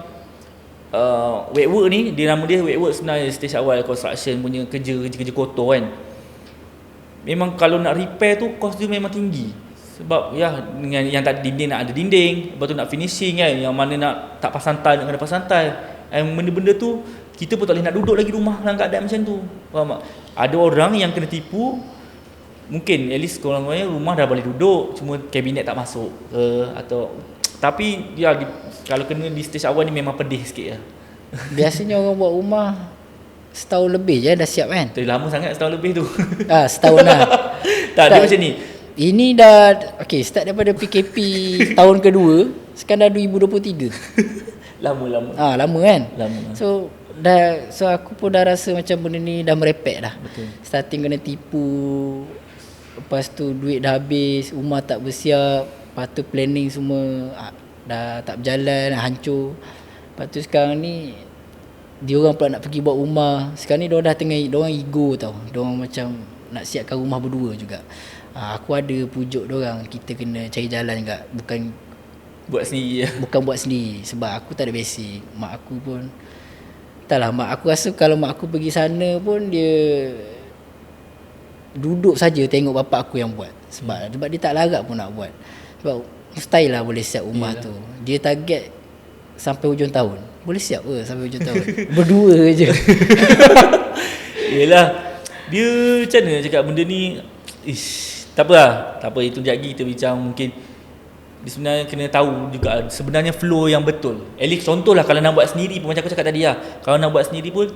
Speaker 2: wet work ni, dia nama dia wet work sebenarnya. Stage awal construction punya kerja kotor kan. Memang kalau nak repair tu kos dia memang tinggi. Sebab dengan yang tak dinding nak ada dinding, lepas tu nak finishing kan, yang mana nak tak pasang tile nak kena pasang tile. And benda-benda tu kita pun tak boleh nak duduk lagi rumah dalam keadaan macam tu. Faham tak? Ada orang yang kena tipu, mungkin at least korang-korangnya rumah dah boleh duduk, cuma kabinet tak masuk ke, atau tapi ya kalau kena di stage awal ni memang pedih sikit lah.
Speaker 1: Biasanya orang buat rumah setahun lebih je dah siap kan.
Speaker 2: Terlalu lama sangat setahun lebih tu.
Speaker 1: Setahun lah.
Speaker 2: Tak, dia macam ni.
Speaker 1: Ini dah start daripada PKP tahun kedua, sekarang dah 2023.
Speaker 2: Lama.
Speaker 1: Lama kan?
Speaker 2: Lama.
Speaker 1: So aku pun dah rasa macam benda ni dah merepek dah.
Speaker 2: Betul.
Speaker 1: Starting kena tipu, lepas tu duit dah habis, rumah tak bersiap, lepas tu planning semua dah tak berjalan, hancur. Lepas tu sekarang ni diorang pula nak pergi buat rumah. Sekarang ni diorang dah tengah, diorang ego tau. Diorang macam nak siapkan rumah berdua juga. Aku ada pujuk diorang, kita kena cari jalan juga.
Speaker 2: Buat sendiri.
Speaker 1: Bukan buat sendiri, sebab aku tak ada basic. Mak aku pun entahlah, mak aku rasa kalau mak aku pergi sana pun dia duduk saja tengok bapak aku yang buat. Sebab dia tak larat pun nak buat. Sebab mustahil lah boleh siap rumah tu. Dia target sampai hujung tahun. Boleh siap ke sampai hujung tahun? Berdua je.
Speaker 2: Yelah, dia macam mana cakap benda ni, tak apa, itu sekejap lagi kita bincang. Mungkin dia sebenarnya kena tahu juga sebenarnya flow yang betul. At least contohlah kalau nak buat sendiri pun, macam aku cakap tadi lah, kalau nak buat sendiri pun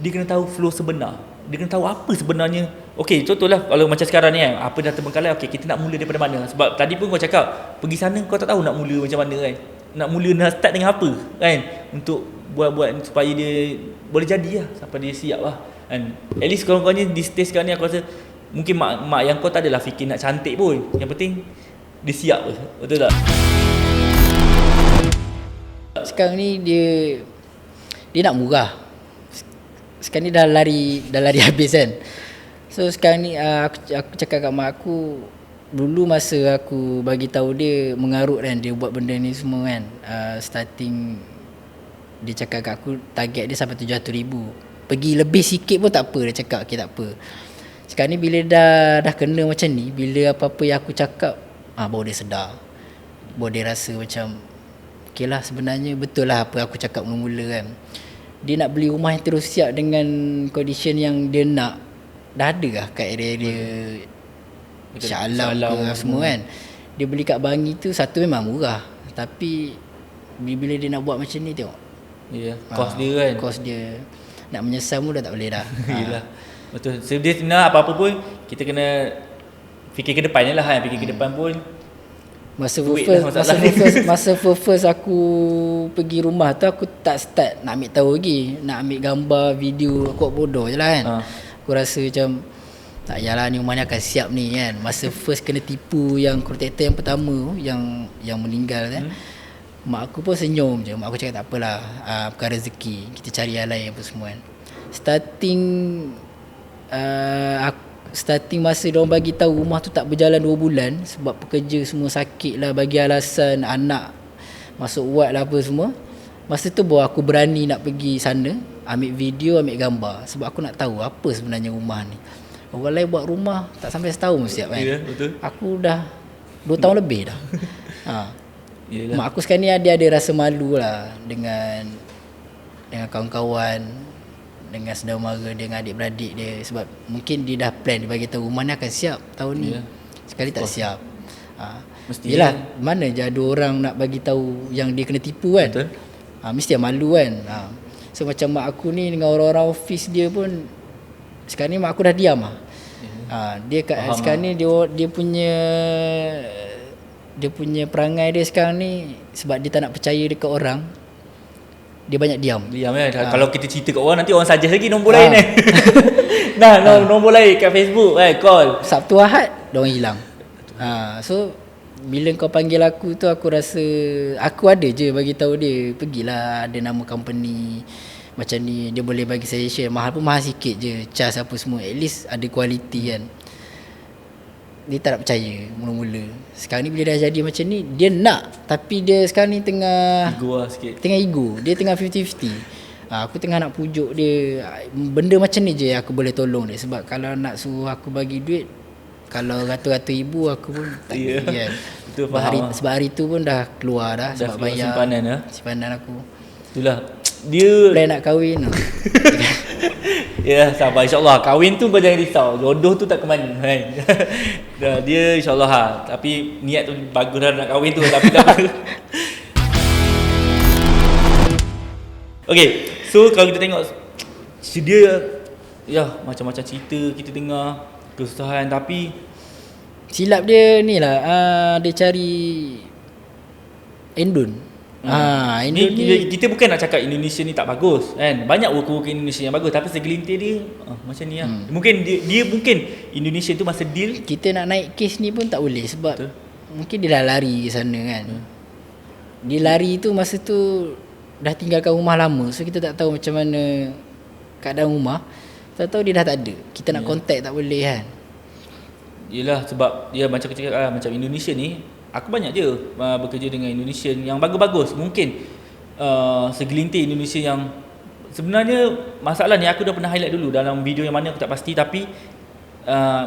Speaker 2: dia kena tahu flow sebenar. Dia kena tahu apa sebenarnya. Okey, contohlah kalau macam sekarang ni kan, apa dah terbengkalai, okey kita nak mula daripada mana? Sebab tadi pun kau cakap pergi sana kau tak tahu nak mula macam mana kan. Nak mula nak start dengan apa kan, untuk buat supaya dia boleh jadi lah, sampai dia siap lah kan. At least korang-korangnya di stage sekarang ni aku rasa mungkin mak yang kau tak adalah fikir nak cantik pun. Yang penting dia siap je. Betul tak?
Speaker 1: Sekarang ni dia nak murah. Sekarang ni dah lari habis kan. So sekarang ni aku cakap kat mak aku, dulu masa aku bagi tahu dia mengarut kan, dia buat benda ni semua kan, starting dia cakap kat aku target dia sampai 700,000. Pergi lebih sikit pun tak apa, dia cakap okey tak apa. Sekarang ni bila dah kena macam ni, bila apa-apa yang aku cakap baru dia sedar. Baru dia rasa macam okey lah, sebenarnya betul lah apa aku cakap mula-mula kan. Dia nak beli rumah yang terus siap dengan condition yang dia nak. Dah ada lah kat area-area Shah Alam ke semua kan. Dia beli kat Bangi tu, satu memang murah, tapi bila dia nak buat macam ni tengok,
Speaker 2: kos dia kan,
Speaker 1: kos dia nak menyesal pun dah tak boleh dah.
Speaker 2: Yelah, betul. So dia sebenarnya apa-apa pun kita kena fikir ke depan je lah kan. Fikir ke depan pun Masa first aku pergi rumah tu, aku tak start nak ambil tahu lagi, nak ambil gambar, video, aku buat bodoh je lah kan. Aku rasa macam tak yalah ni rumah ni akan siap ni kan. Masa first kena tipu yang kontraktor yang pertama yang meninggal kan, mak aku pun senyum je. Mak aku cakap tak apalah, bukan rezeki, kita cari yang lain apa semua kan. Starting masa diorang bagi tahu rumah tu tak berjalan 2 bulan sebab pekerja semua sakit lah, bagi alasan anak masuk ward lah apa semua. Masa tu baru aku berani nak pergi sana, ambil video, ambil gambar, sebab aku nak tahu apa sebenarnya rumah ni. Orang lain buat rumah tak sampai setahun siap kan. Ya, betul.
Speaker 1: Aku dah 2 tahun lebih dah. Mak aku sekarang ni ada rasa malu lah dengan kawan-kawan, dengan saudara mara, dengan adik-beradik dia, sebab mungkin dia dah plan, dia bagi tahu rumah ni akan siap tahun ni. Sekali tak siap. Yelah, mana je ada orang nak bagi tahu yang dia kena tipu kan. Betul. Mesti malu kan. So macam mak aku ni dengan orang-orang office dia pun, sekarang ni mak aku dah diam lah. Dia sekarang ni dia punya perangai dia sekarang ni, sebab dia tak nak percaya dekat orang, dia banyak diam kan.
Speaker 2: Kalau kita cerita kat orang, nanti orang suggest lagi nombor lain nombor lain kat Facebook call. Sabtu
Speaker 1: Ahad diorang hilang. So bila kau panggil aku tu, aku rasa aku ada je bagi tahu dia, pergilah, ada nama company macam ni, dia boleh bagi suggestion. Mahal pun mahal sikit je, charge apa semua, at least ada kualiti kan. Dia tak nak percaya mula-mula. Sekarang ni bila dah jadi macam ni, dia nak, tapi dia sekarang ni tengah
Speaker 2: ego lah sikit.
Speaker 1: Tengah ego, dia tengah 50-50. Aku tengah nak pujuk dia. Benda macam ni je aku boleh tolong dia, sebab kalau nak suruh aku bagi duit, kalau ratus-ratus ribu aku pun tak boleh kan.
Speaker 2: Betul,
Speaker 1: sebab hari tu pun dah keluar dah sebab bayar
Speaker 2: simpanan
Speaker 1: aku.
Speaker 2: Itulah Dia
Speaker 1: Plan nak kahwin tu.
Speaker 2: ya, sabar, insyaAllah. Kahwin tu kau jangan risau, jodoh tu tak ke mana kan. Dia insyaAllah tapi niat tu bagus dah nak kahwin tu, tapi tak apa. Okay, so kalau kita tengok dia ya macam-macam cerita kita dengar kesusahan, tapi
Speaker 1: Silap dia ni lah, dia cari Endun. Endun ni
Speaker 2: kita bukan nak cakap Indonesia ni tak bagus kan. Banyak worker-worker Indonesia yang bagus, tapi segelintir dia macam ni lah. Mungkin dia mungkin Indonesia tu masa deal
Speaker 1: kita nak naik kes ni pun tak boleh sebab
Speaker 2: betul.
Speaker 1: Mungkin dia dah lari ke sana kan. Dia lari tu masa tu dah tinggalkan rumah lama, so kita tak tahu macam mana keadaan rumah. Tak tahu dia dah tak ada. Kita nak contact tak boleh kan.
Speaker 2: Yelah, sebab dia macam cakap macam Indonesia ni, aku banyak je bekerja dengan Indonesian yang bagus-bagus. Mungkin segelintir Indonesia yang sebenarnya masalah ni aku dah pernah highlight dulu dalam video yang mana aku tak pasti, tapi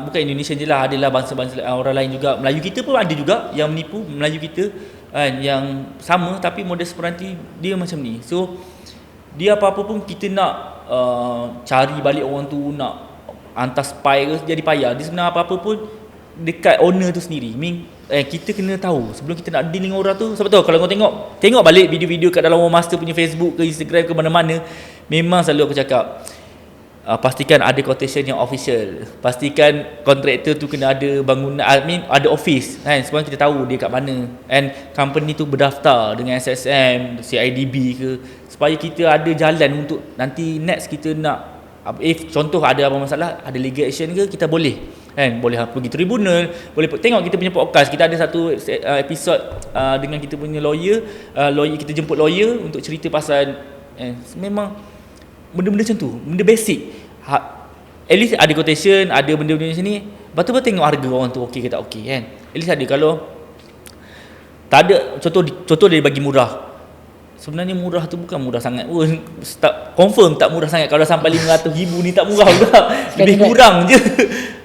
Speaker 2: bukan Indonesia je lah, adalah bangsa-bangsa orang lain juga. Melayu kita pun ada juga yang menipu Melayu kita kan, yang sama tapi modus operandi dia macam ni. So dia apa-apa pun kita nak cari balik orang tu, nak hantar spy ke, jadi payah. Dia sebenarnya apa-apa pun dekat owner tu sendiri. Kita kena tahu sebelum kita nak deal dengan orang tu. Sebab tu kalau kau tengok balik video-video kat dalam War Master punya Facebook ke Instagram ke mana-mana, memang selalu aku cakap pastikan ada quotation yang official. Pastikan kontraktor tu kena ada bangunan, ada office kan, sebab kita tahu dia kat mana, and company tu berdaftar dengan SSM, CIDB ke, supaya kita ada jalan untuk nanti next kita nak, if contoh ada apa masalah, ada legal action ke, kita boleh kan, boleh pergi tribunal, boleh tengok kita punya podcast. Kita ada satu episod dengan kita punya lawyer, kita jemput lawyer untuk cerita pasal memang benda-benda macam tu, benda basic. At least ada quotation, ada benda-benda macam ni, betul-betul tengok harga orang tu okey ke tak okey kan. At least ada. Kalau tak ada, contoh dia bagi murah, sebenarnya murah tu bukan murah sangat pun. Confirm tak murah sangat. Kalau sampai 500,000 ni tak murah juga. Lebih kurang je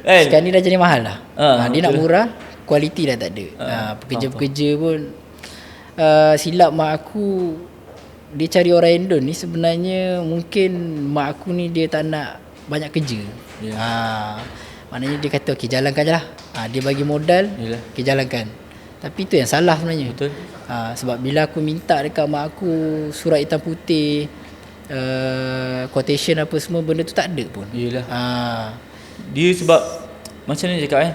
Speaker 2: kan.
Speaker 1: Sekarang ni dah jadi mahal lah. Dia nak murah, kualiti dah tak ada. Pekerja-pekerja pun silap mak aku, dia cari orang Indon ni sebenarnya mungkin mak aku ni dia tak nak banyak kerja. Maknanya dia kata okey, jalankan je lah. Dia bagi modal, okey jalankan. Tapi itu yang salah sebenarnya.
Speaker 2: Betul.
Speaker 1: Sebab bila aku minta dekat mak aku surat hitam putih, quotation apa semua, benda tu tak ada pun.
Speaker 2: Yelah. Dia sebab macam ni cakap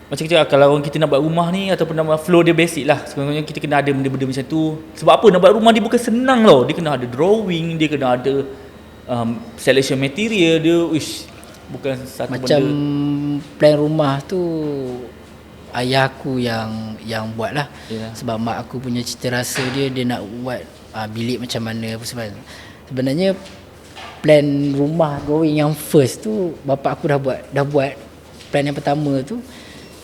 Speaker 2: macam kita kalau orang kita nak buat rumah ni ataupun nak buat flow dia basic lah. Sebenarnya kita kena ada benda-benda macam tu. Sebab apa, nak buat rumah dia bukan senang tau. Dia kena ada drawing, dia kena ada selection material dia, bukan satu
Speaker 1: macam
Speaker 2: benda.
Speaker 1: Plan rumah tu ayah aku yang buat lah. Sebab mak aku punya cita rasa dia nak buat bilik macam mana apa sebab. Sebenarnya plan rumah drawing yang first tu bapa aku dah buat. Plan yang pertama tu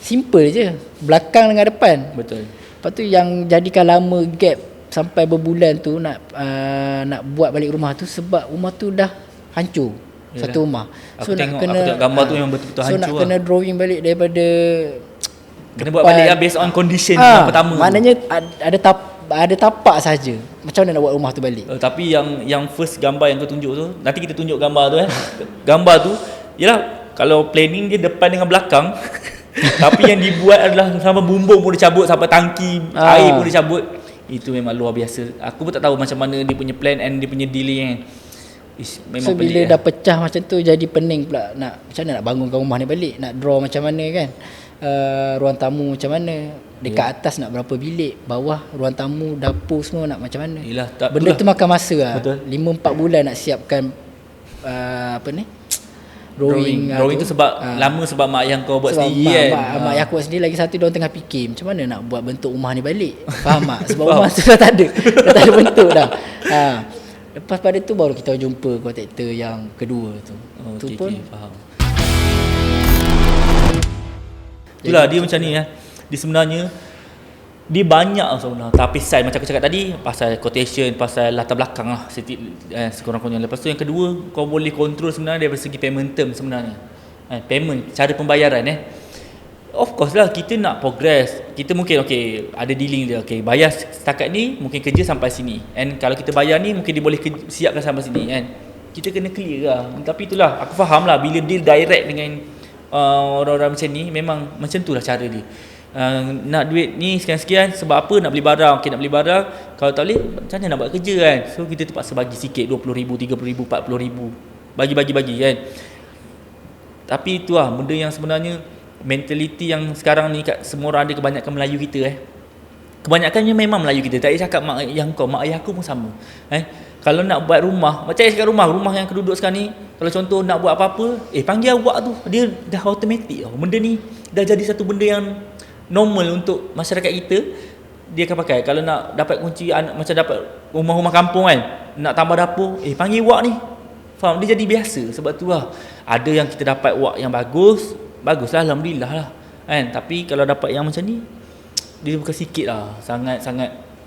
Speaker 1: simple je, belakang dengan depan.
Speaker 2: Betul.
Speaker 1: Lepas tu yang jadikan lama gap sampai berbulan tu nak buat balik rumah tu sebab rumah tu dah hancur. Yalah. Satu rumah.
Speaker 2: Aku tengok gambar tu yang betul-betul hancur.
Speaker 1: So nak kena drawing balik daripada
Speaker 2: kena buat balik lah based on condition yang pertama.
Speaker 1: Maknanya ada tapak saja. Macam mana nak buat rumah tu balik?
Speaker 2: Tapi yang first gambar yang kau tunjuk tu, nanti kita tunjuk gambar tu gambar tu, yalah, kalau planning dia depan dengan belakang tapi yang dibuat adalah sampai bumbung pun dia cabut, sampai tangki air pun dia cabut. Itu memang luar biasa. Aku pun tak tahu macam mana dia punya plan and dia punya delay kan. Memang
Speaker 1: so bila
Speaker 2: pelik
Speaker 1: dah pecah macam tu, jadi pening pula macam mana nak bangunkan rumah ni balik, nak draw macam mana kan. Ruang tamu macam mana, dekat atas nak berapa bilik, bawah ruang tamu, dapur semua nak macam mana.
Speaker 2: Yelah,
Speaker 1: benda tu makan masa lah.
Speaker 2: Betul.
Speaker 1: 5-4 bulan nak siapkan drawing
Speaker 2: tu sebab lama, sebab mak ayah kau buat sendiri kan.
Speaker 1: Mak ayah aku buat sendiri, lagi satu dia orang tengah fikir macam mana nak buat bentuk rumah ni balik. Faham tak? Sebab rumah tu dah tak ada. Dah tak ada bentuk dah. Lepas pada tu baru kita jumpa kontraktor yang kedua tu. Tu
Speaker 2: Okay,
Speaker 1: pun
Speaker 2: faham. Itulah dia macam ni Dia sebenarnya dia banyak sebenarnya tapisan macam aku cakap tadi, pasal quotation, pasal latar belakang lah sekurang-kurangnya. Lepas tu yang kedua, kau boleh control sebenarnya dari segi payment term sebenarnya. Payment, cara pembayaran Of course lah, kita nak progress. Kita mungkin ada dealing dia. Bayar setakat ni mungkin kerja sampai sini. And kalau kita bayar ni mungkin dia boleh siapkan sampai sini kan. Kita kena clear lah. Tapi itulah, aku faham lah bila deal direct dengan orang-orang macam ni, memang macam tu lah cara dia. Nak duit ni sekian-sekian sebab apa? Nak beli barang. Nak beli barang. Kalau tak boleh, macam mana nak buat kerja kan? So kita terpaksa bagi sikit, RM20,000, RM30,000, RM40,000. Bagi kan. Tapi itu lah benda yang sebenarnya mentaliti yang sekarang ni kat semua orang ada, kebanyakan Melayu kita kebanyakannya memang Melayu kita. Tak payah cakap mak ayah kau, mak ayah aku pun sama. Kalau nak buat rumah, macam cakap rumah yang keduduk sekarang ni, kalau contoh nak buat apa-apa, panggil awak tu, dia dah automatik tau. Benda ni dah jadi satu benda yang normal untuk masyarakat kita. Dia akan pakai. Kalau nak dapat kunci, macam dapat rumah-rumah kampung kan, nak tambah dapur, panggil awak ni. Faham? Dia jadi biasa. Sebab tu lah, ada yang kita dapat wak yang baguslah, alhamdulillah lah kan. Tapi kalau dapat yang macam ni, dia bukan sikit lah, sangat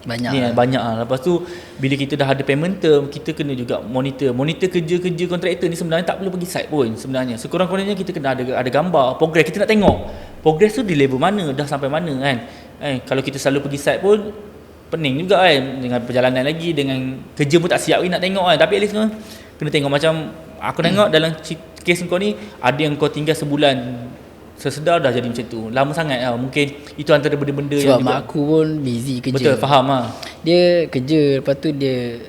Speaker 1: banyak
Speaker 2: ni, banyak lah. Lepas tu bila kita dah ada payment term, kita kena juga monitor kerja kontraktor ni. Sebenarnya tak perlu pergi site pun sebenarnya. Sekurang-kurangnya kita kena ada gambar progress. Kita nak tengok progress tu di level mana, dah sampai mana kan. Kalau kita selalu pergi site pun pening juga kan, dengan perjalanan lagi, dengan kerja pun tak siap lagi nak tengok kan. Tapi at least kena tengok. Macam aku tengok dalam kes kau ni, ada yang kau tinggal sebulan, sesedar dah jadi macam tu. Lama sangat lah. Mungkin itu antara benda-benda
Speaker 1: sebab
Speaker 2: yang
Speaker 1: mak aku pun busy kerja.
Speaker 2: Betul, faham lah.
Speaker 1: Dia kerja, lepas tu dia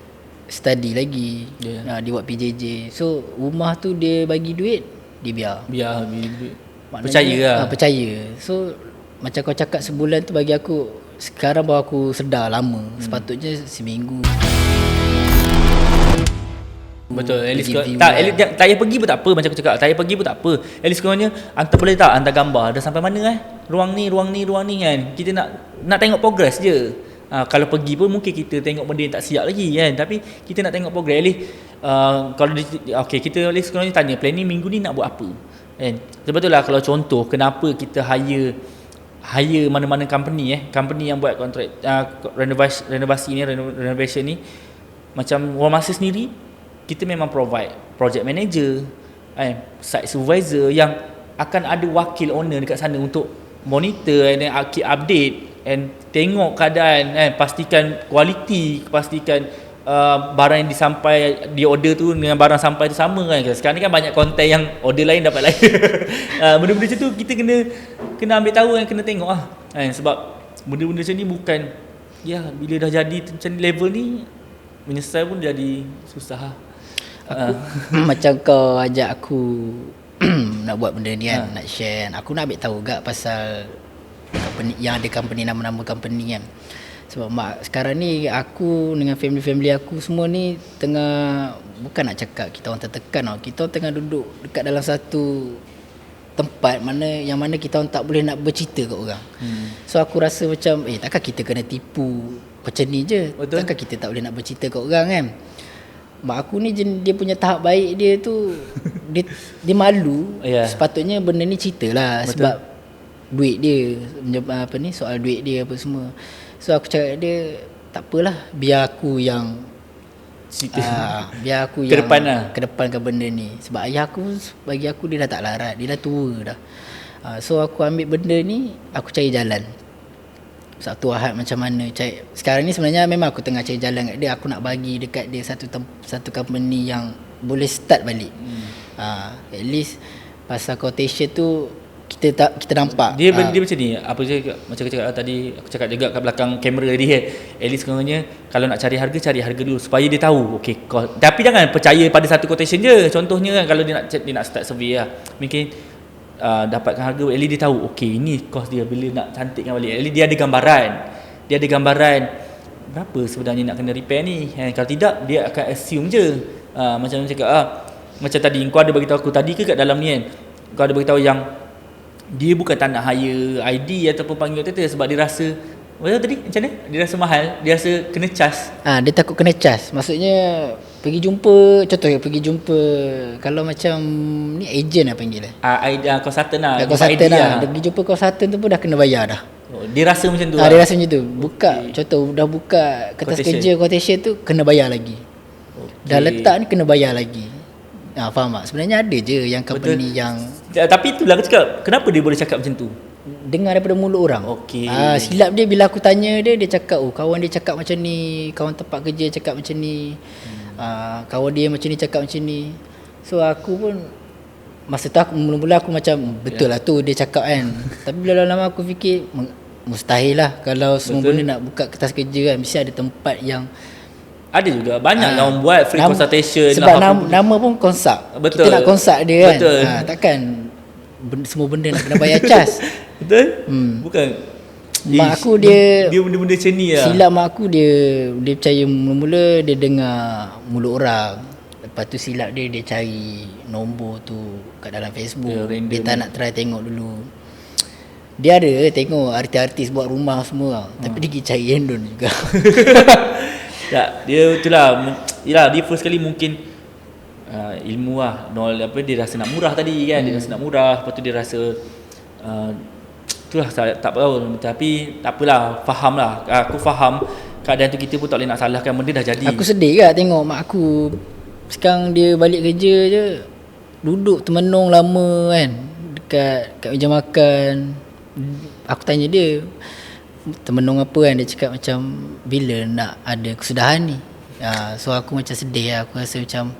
Speaker 1: study lagi, dia buat PJJ. So rumah tu dia bagi duit, dia biar
Speaker 2: duit. Percaya lah.
Speaker 1: Percaya. So macam kau cakap sebulan tu, bagi aku sekarang baru aku sedar lama. Sepatutnya seminggu.
Speaker 2: Betul. At least tak payah pergi pun tak apa. Macam aku cakap, tak payah pergi pun tak apa. At least korangnya boleh tak hantar gambar dah sampai mana ruang ni kan. Kita nak tengok progress je. Kalau pergi pun mungkin kita tengok benda yang tak siap lagi kan. Tapi kita nak tengok progress. At least kalau kita at least korangnya tanya, planning minggu ni nak buat apa kan. Sebab tu lah, kalau contoh kenapa kita hire mana-mana company yang buat kontrak renovasi ni, renovation ni, macam Rumah Masa sendiri, kita memang provide project manager, site supervisor yang akan ada wakil owner dekat sana untuk monitor and keep update and tengok keadaan, pastikan kualiti, pastikan barang yang di order tu dengan barang sampai tu sama kan. Sekarang ni kan banyak konten yang order lain dapat lain. Benda-benda macam tu kita kena ambil tahu dan kena tengok sebab benda-benda macam ni bukan bila dah jadi macam level ni, menyesal pun jadi susah.
Speaker 1: Macam kau ajak aku nak buat benda ni kan, nak share, aku nak ambil tahu gak pasal company, yang ada company, nama-nama company kan. Sebab sekarang ni aku dengan family aku semua ni tengah, bukan nak cakap kita orang tertekan tau, kita orang tengah duduk dekat dalam satu tempat mana kita orang tak boleh nak bercerita kat orang. So aku rasa macam takkan kita kena tipu macam ni je. Betul. Takkan kita tak boleh nak bercerita kat orang kan. Mak aku ni dia punya tahap baik dia tu dia malu. Sepatutnya benda ni ceritalah. Betul. Sebab duit dia, soal duit dia apa semua. So aku cakap dia, tak apalah, biar aku yang kedepankan benda ni. Sebab ayah aku, bagi aku dia dah tak larat, dia dah tua dah. So aku ambil benda ni, aku cari jalan. Satu Ahad macam mana cari. Sekarang ni sebenarnya memang aku tengah cari jalan kat dia. Aku nak bagi dekat dia satu company yang boleh start balik. At least pasal quotation tu kita nampak
Speaker 2: dia macam ni. Apa je macam aku cakap tadi, aku cakap juga kat belakang kamera tadi at least sebenarnya kalau nak cari harga dulu supaya dia tahu tapi jangan percaya pada satu quotation je. Contohnya kan, kalau dia nak start survey mungkin dapatkan harga, at least dia tahu ini kos dia bila nak cantikkan balik. At least dia ada gambaran berapa sebenarnya nak kena repair ni. Kalau tidak, dia akan assume je. Macam aku cakap macam tadi kau ada bagi tahu aku tadi ke kat dalam ni kan, kau ada bagi tahu yang dia bukan tak nak hire ID ataupun panggil kontraktor sebab dia rasa tadi macam mana? Dia rasa mahal, dia rasa kena charge.
Speaker 1: Dia takut kena charge. Maksudnya pergi jumpa, contohnya pergi jumpa kalau macam ni ejen panggil
Speaker 2: consultant lah.
Speaker 1: Consultant lah. Dia pergi jumpa consultant tu pun dah kena bayar dah.
Speaker 2: Dia rasa macam tu.
Speaker 1: Dia rasa macam tu. Contoh dah buka kertas kerja quotation tu kena bayar lagi. Dah letak ni kena bayar lagi. Faham tak? Sebenarnya ada je yang company. Betul. Yang
Speaker 2: tapi itulah aku cakap, kenapa dia boleh cakap macam tu?
Speaker 1: dengar daripada mulut orang.
Speaker 2: Okey.
Speaker 1: Silap dia bila aku tanya dia cakap kawan dia cakap macam ni, kawan tempat kerja cakap macam ni. Kawan dia macam ni cakap macam ni. So aku pun masa tu mula-mula aku macam betul lah tu dia cakap kan. Tapi bila lama aku fikir mustahil lah kalau semua benda nak buka kertas kerja kan, mesti ada tempat yang
Speaker 2: ada juga banyak yang orang buat free consultation
Speaker 1: sebab
Speaker 2: lah,
Speaker 1: nama pun konsult.
Speaker 2: Betul.
Speaker 1: Kita nak konsult dia kan.
Speaker 2: Betul.
Speaker 1: Takkan semua benda nak kena bayar cas.
Speaker 2: Betul? Bukan.
Speaker 1: Mak aku dia
Speaker 2: benda-benda macam ni lah.
Speaker 1: Silap mak aku dia percaya mula-mula dia dengar mulut orang. Lepas tu silap dia cari nombor tu kat dalam Facebook. Dia tak nak try tengok dulu. Dia ada tengok artis-artis buat rumah semua. Tapi dia pergi cari Endon juga.
Speaker 2: Tak, dia itulah. Yalah, dia first kali mungkin ilmu lah. Dia rasa nak murah tadi kan. Dia rasa nak murah. Lepas tu dia rasa itulah tak tahu. Tapi tak apalah, faham lah. Aku faham keadaan tu, kita pun tak boleh nak salahkan, benda dah jadi.
Speaker 1: Aku sedih lah tengok mak aku. Sekarang dia balik kerja je, duduk termenung lama kan kat meja makan. Aku tanya dia termenung apa kan, dia cakap macam bila nak ada kesudahan ni. So aku macam sedih lah. Aku rasa macam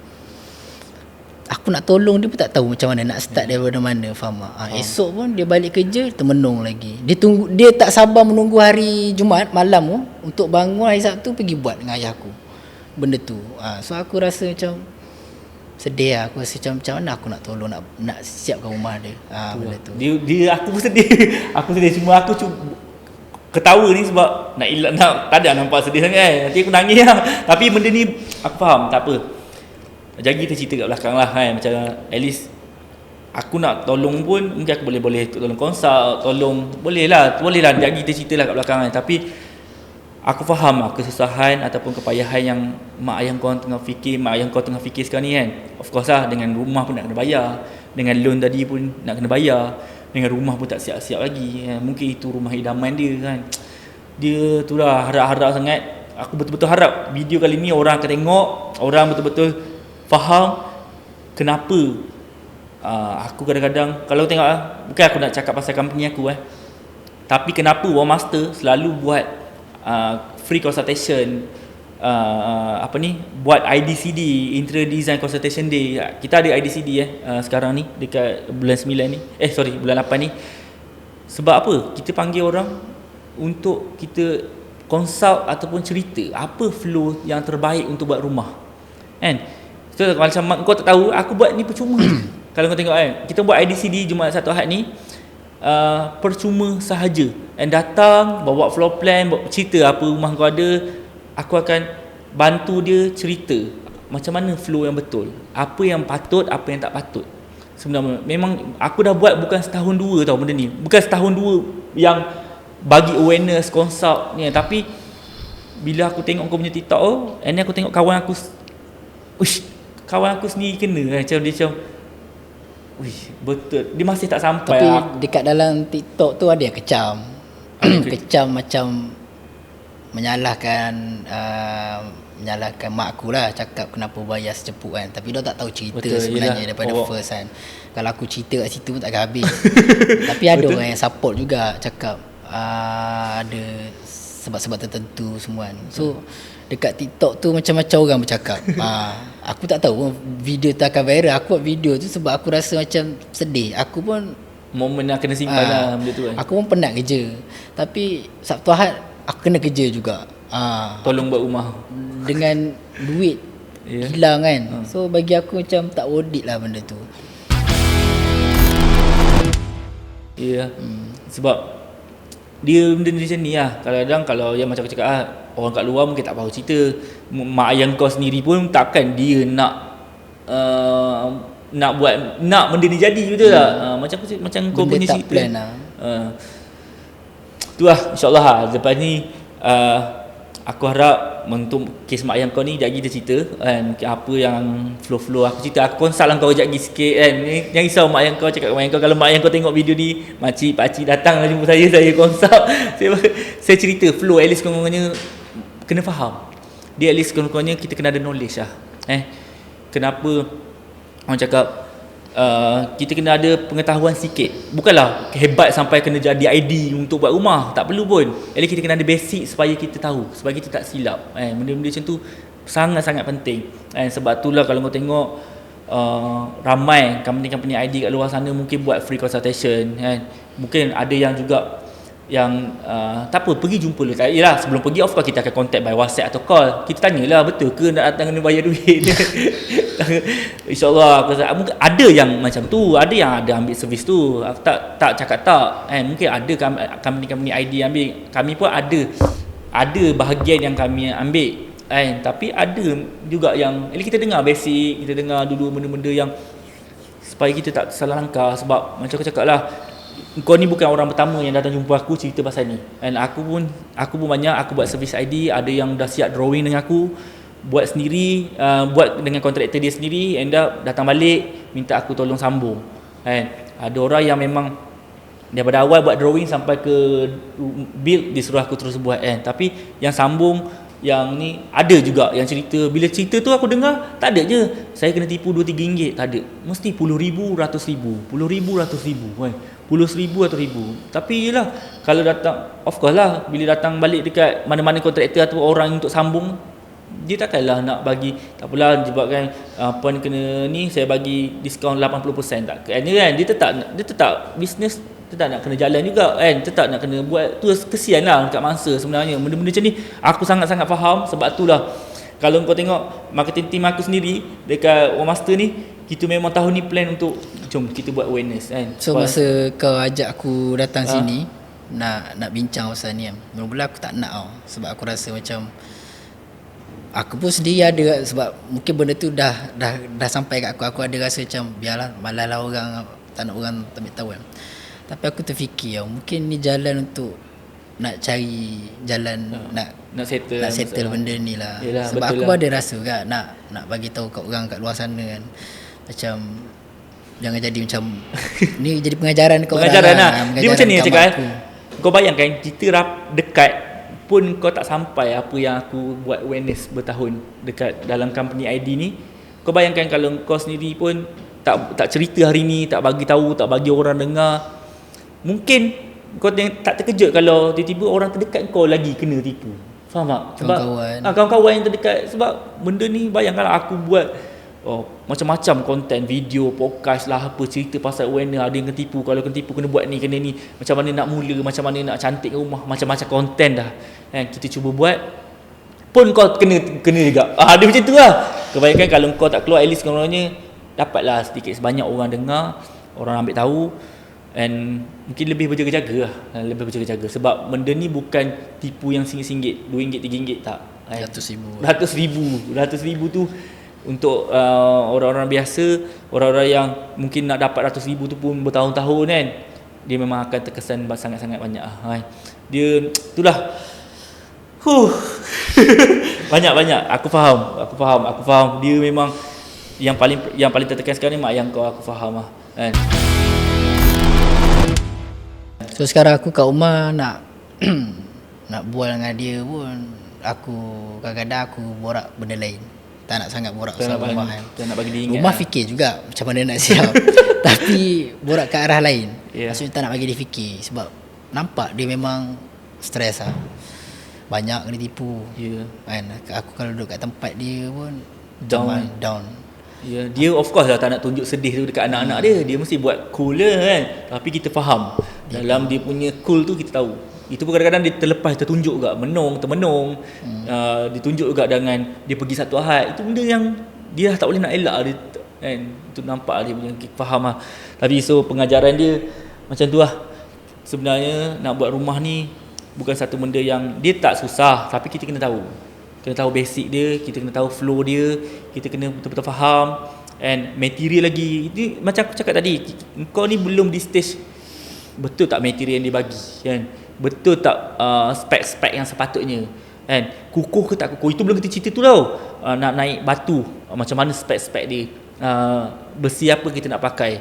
Speaker 1: aku nak tolong dia pun tak tahu macam mana nak start daripada mana, faham tak? Esok pun dia balik kerja termenung lagi. Dia tak sabar menunggu hari Jumaat malam tu untuk bangun hari Sabtu pergi buat dengan ayah aku benda tu. So aku rasa macam sedih lah. Aku rasa macam mana aku nak tolong, nak siapkan rumah dia. Benda tu.
Speaker 2: Dia aku pun sedih. Aku sedih, cuma aku ketawa ni sebab nak tak ada nampak sedih sangat kan. Nanti aku nangis lah. Tapi benda ni aku faham, tak apa. Jagi kita cerita kat belakang lah kan. Macam at least aku nak tolong pun mungkin aku boleh tolong konsult, tolong boleh lah jagi kita cerita lah kat belakang kan. Tapi aku faham lah kesusahan ataupun kepayahan yang mak ayah kau tengah fikir sekarang ni kan. Of course lah, dengan rumah pun nak kena bayar, dengan loan tadi pun nak kena bayar, dengan rumah pun tak siap-siap lagi kan. Mungkin itu rumah idaman dia kan. Dia tu lah, harap-harap sangat. Aku betul-betul harap video kali ni orang akan tengok, orang betul-betul faham kenapa aku kadang-kadang kalau tengok bukan aku nak cakap pasal company aku tapi kenapa War Master selalu buat free consultation, buat IDCD, Interior Design Consultation Day. Kita ada IDCD sekarang ni dekat bulan 9 ni, bulan 8 ni. Sebab apa? Kita panggil orang untuk kita consult ataupun cerita apa flow yang terbaik untuk buat rumah kan. So macam kau tak tahu, aku buat ni percuma. Kalau kau tengok kan, kita buat IDCD Jumaat Sabtu Ahad ni percuma sahaja. And datang bawa floor plan, bawa cerita apa rumah kau ada, aku akan bantu dia cerita macam mana flow yang betul, apa yang patut, apa yang tak patut. Sebenarnya memang aku dah buat bukan setahun dua tau benda ni. Bukan setahun dua yang bagi awareness consult ni, tapi bila aku tengok kau punya TikTok and aku tengok kawan aku sendiri kena macam dia macam betul, dia masih tak sampai.
Speaker 1: Tapi dekat dalam TikTok tu ada yang kecam. Kecam macam menyalahkan mak aku lah, cakap kenapa bayar secepuk kan. Tapi dia tak tahu cerita. Betul, sebenarnya daripada first kan. Kalau aku cerita kat situ pun takkan habis. Tapi ada orang yang support juga, cakap ada sebab-sebab tertentu semua kan. So dekat TikTok tu macam-macam orang bercakap. Aku tak tahu video tu akan viral. Aku buat video tu sebab aku rasa macam sedih. Aku pun
Speaker 2: momen yang kena simpan lah benda tu kan.
Speaker 1: Aku pun penat kerja, tapi Sabtu Ahad aku kena kerja juga.
Speaker 2: Tolong buat rumah
Speaker 1: dengan duit hilang kan. So bagi aku macam tak worth it lah benda tu.
Speaker 2: Sebab dia benda macam ni lah. Kadang-kadang kalau yang macam aku cakap orang kat luar mungkin tak tahu cerita. Mak ayah kau sendiri pun takkan dia nak benda ni jadi, betul tak? Macam kau punya cerita
Speaker 1: plan lah.
Speaker 2: Tu lah, insyaAllah lah. Lepas ni aku harap untuk kes mak ayah kau ni jap kita cerita kan, apa yang flow aku cerita. Aku consult lah kau jap lagi sikit kan. Jangan risau mak ayah kau, cakap mak ayah kau, kalau mak ayah kau tengok video ni, pakcik datang lah jumpa saya consult. saya cerita flow, at least kurang-kurangnya kena faham. Dia at least kurang-kurangnya kita kena ada knowledge lah. Kenapa orang cakap kita kena ada pengetahuan sikit. Bukanlah hebat sampai kena jadi ID untuk buat rumah, tak perlu pun. Jadi kita kena ada basic supaya kita tahu, supaya kita tak silap. Benda-benda macam tu sangat-sangat penting. Sebab itulah kalau kau tengok ramai company-company ID kat luar sana mungkin buat free consultation kan. Mungkin ada yang juga yang tak apa, pergi jumpa lah. Yalah, sebelum pergi of course kita akan contact by WhatsApp atau call. Kita tanyalah betul ke nak datang kena bayar duit. InsyaAllah mungkin ada yang macam tu, ada yang ada ambil servis tu. Tak cakap tak. Mungkin ada company-company ID ambil. Kami pun ada bahagian yang kami ambil. Tapi ada juga yang kita dengar basic, kita dengar dulu benda-benda yang supaya kita tak salah langkah. Sebab macam aku cakap lah, kau ni bukan orang pertama yang datang jumpa aku cerita pasal ni. Aku pun banyak, aku buat servis ID, ada yang dah siap drawing dengan aku, buat sendiri, buat dengan kontraktor dia sendiri, end up datang balik minta aku tolong sambung. Ada orang yang memang daripada awal buat drawing sampai ke build dia suruh aku terus buat Tapi yang sambung yang ni ada juga yang cerita, bila cerita tu aku dengar tak ada je saya kena tipu 2-3 ringgit, tak ada, mesti puluh ribu, ratus ribu, puluh seribu atau ribu. Tapi yelah, kalau datang of course lah, bila datang balik dekat mana-mana kontraktor atau orang untuk sambung, dia takkanlah nak bagi tak apalah sebabkan apa ni kena ni saya bagi diskaun 80%, tak kan. Dia tetap bisnes tetap nak kena jalan juga kan, tetap nak kena buat tu. Kesian lah dekat mangsa sebenarnya. Benda-benda macam ni aku sangat-sangat faham. Sebab itulah kalau kau tengok marketing team aku sendiri dekat One Master ni, kita memang tahun ni plan untuk jom kita buat awareness kan.
Speaker 1: So masa kau ajak aku datang sini nak bincang pasal ni kan, mula-mula aku tak nak tau. Sebab aku rasa macam aku pun sendiri ada, sebab mungkin benda tu dah sampai kat aku ada rasa macam biarlah, malah orang tak nak orang ambil tahu kan. Tapi aku terfikir mungkin ni jalan untuk nak cari jalan nak settle benda ni lah. Yelah, sebab aku pun ada rasa kan nak bagi tahu kat orang kat luar sana kan, macam jangan jadi macam ni jadi pengajaran kat orang
Speaker 2: lah. Dia macam ni cakap kau bayangkan kita dekat pun kau tak sampai apa yang aku buat awareness bertahun dekat dalam company ID ni. Kau bayangkan kalau kau sendiri pun tak cerita hari ni, tak bagi tahu, tak bagi orang dengar, mungkin kau tak terkejut kalau tiba-tiba orang terdekat kau lagi kena tipu. Faham tak? Sebab kawan-kawan yang terdekat. Sebab benda ni bayangkanlah aku buat macam-macam konten, video, podcast lah, apa cerita pasal awareness. Ada yang kena tipu, kalau kena tipu kena buat ni, kena ni, macam mana nak mula, macam mana nak cantik rumah, macam-macam konten dah kita cuba buat pun kau kena juga. Dia macam tu lah. Kau bayangkan kalau kau tak keluar, at least kononnya dapatlah sedikit sebanyak orang dengar, orang ambil tahu. And mungkin lebih berjaga-jaga lah. Lebih berjaga-jaga. Sebab benda ni bukan tipu yang RM1, RM2, RM3 tak. RM100,000 tu untuk orang-orang biasa, orang-orang yang mungkin nak dapat RM100,000 tu pun bertahun-tahun kan. Dia memang akan terkesan sangat-sangat banyak lah. Dia itulah. Banyak. Aku faham. Dia memang yang paling tertekan sekarang ni mak yang aku faham lah kan.
Speaker 1: So sekarang aku kat rumah nak nak bual dengan dia pun, aku kadang-kadang aku borak benda lain. Tak nak sangat borak pasal rumah kan.
Speaker 2: Tak nak bagi dia ingat.
Speaker 1: Rumah fikir juga macam mana nak siap. Tapi borak ke arah lain. Maksudnya tak nak bagi dia fikir. Sebab nampak dia memang stres lah. Banyak kena tipu. Kan? Aku kalau duduk kat tempat dia pun down. Dia of course lah tak nak tunjuk sedih tu dekat anak-anak dia. Dia mesti buat cool lah kan. Tapi kita faham dalam dia punya cool tu kita tahu. Itu pun kadang-kadang dia tertunjuk juga termenung. Ditunjuk juga dengan dia pergi satu Ahad. Itu benda yang dia tak boleh nak elak dia, kan. Itu nampak dia punya faham lah. Tapi so pengajaran dia macam tu lah. Sebenarnya nak buat rumah ni bukan satu benda yang dia tak susah, tapi kita kena tahu. Kena tahu basic dia, kita kena tahu flow dia, kita kena betul-betul faham. And material lagi, ini macam aku cakap tadi, kau ni belum di stage betul tak material yang dia bagi kan, betul tak spek-spek yang sepatutnya kan, kukuh ke tak kukuh. Itu belum kita cerita tu tau. Nak naik batu, macam mana spek-spek dia, besi apa kita nak pakai,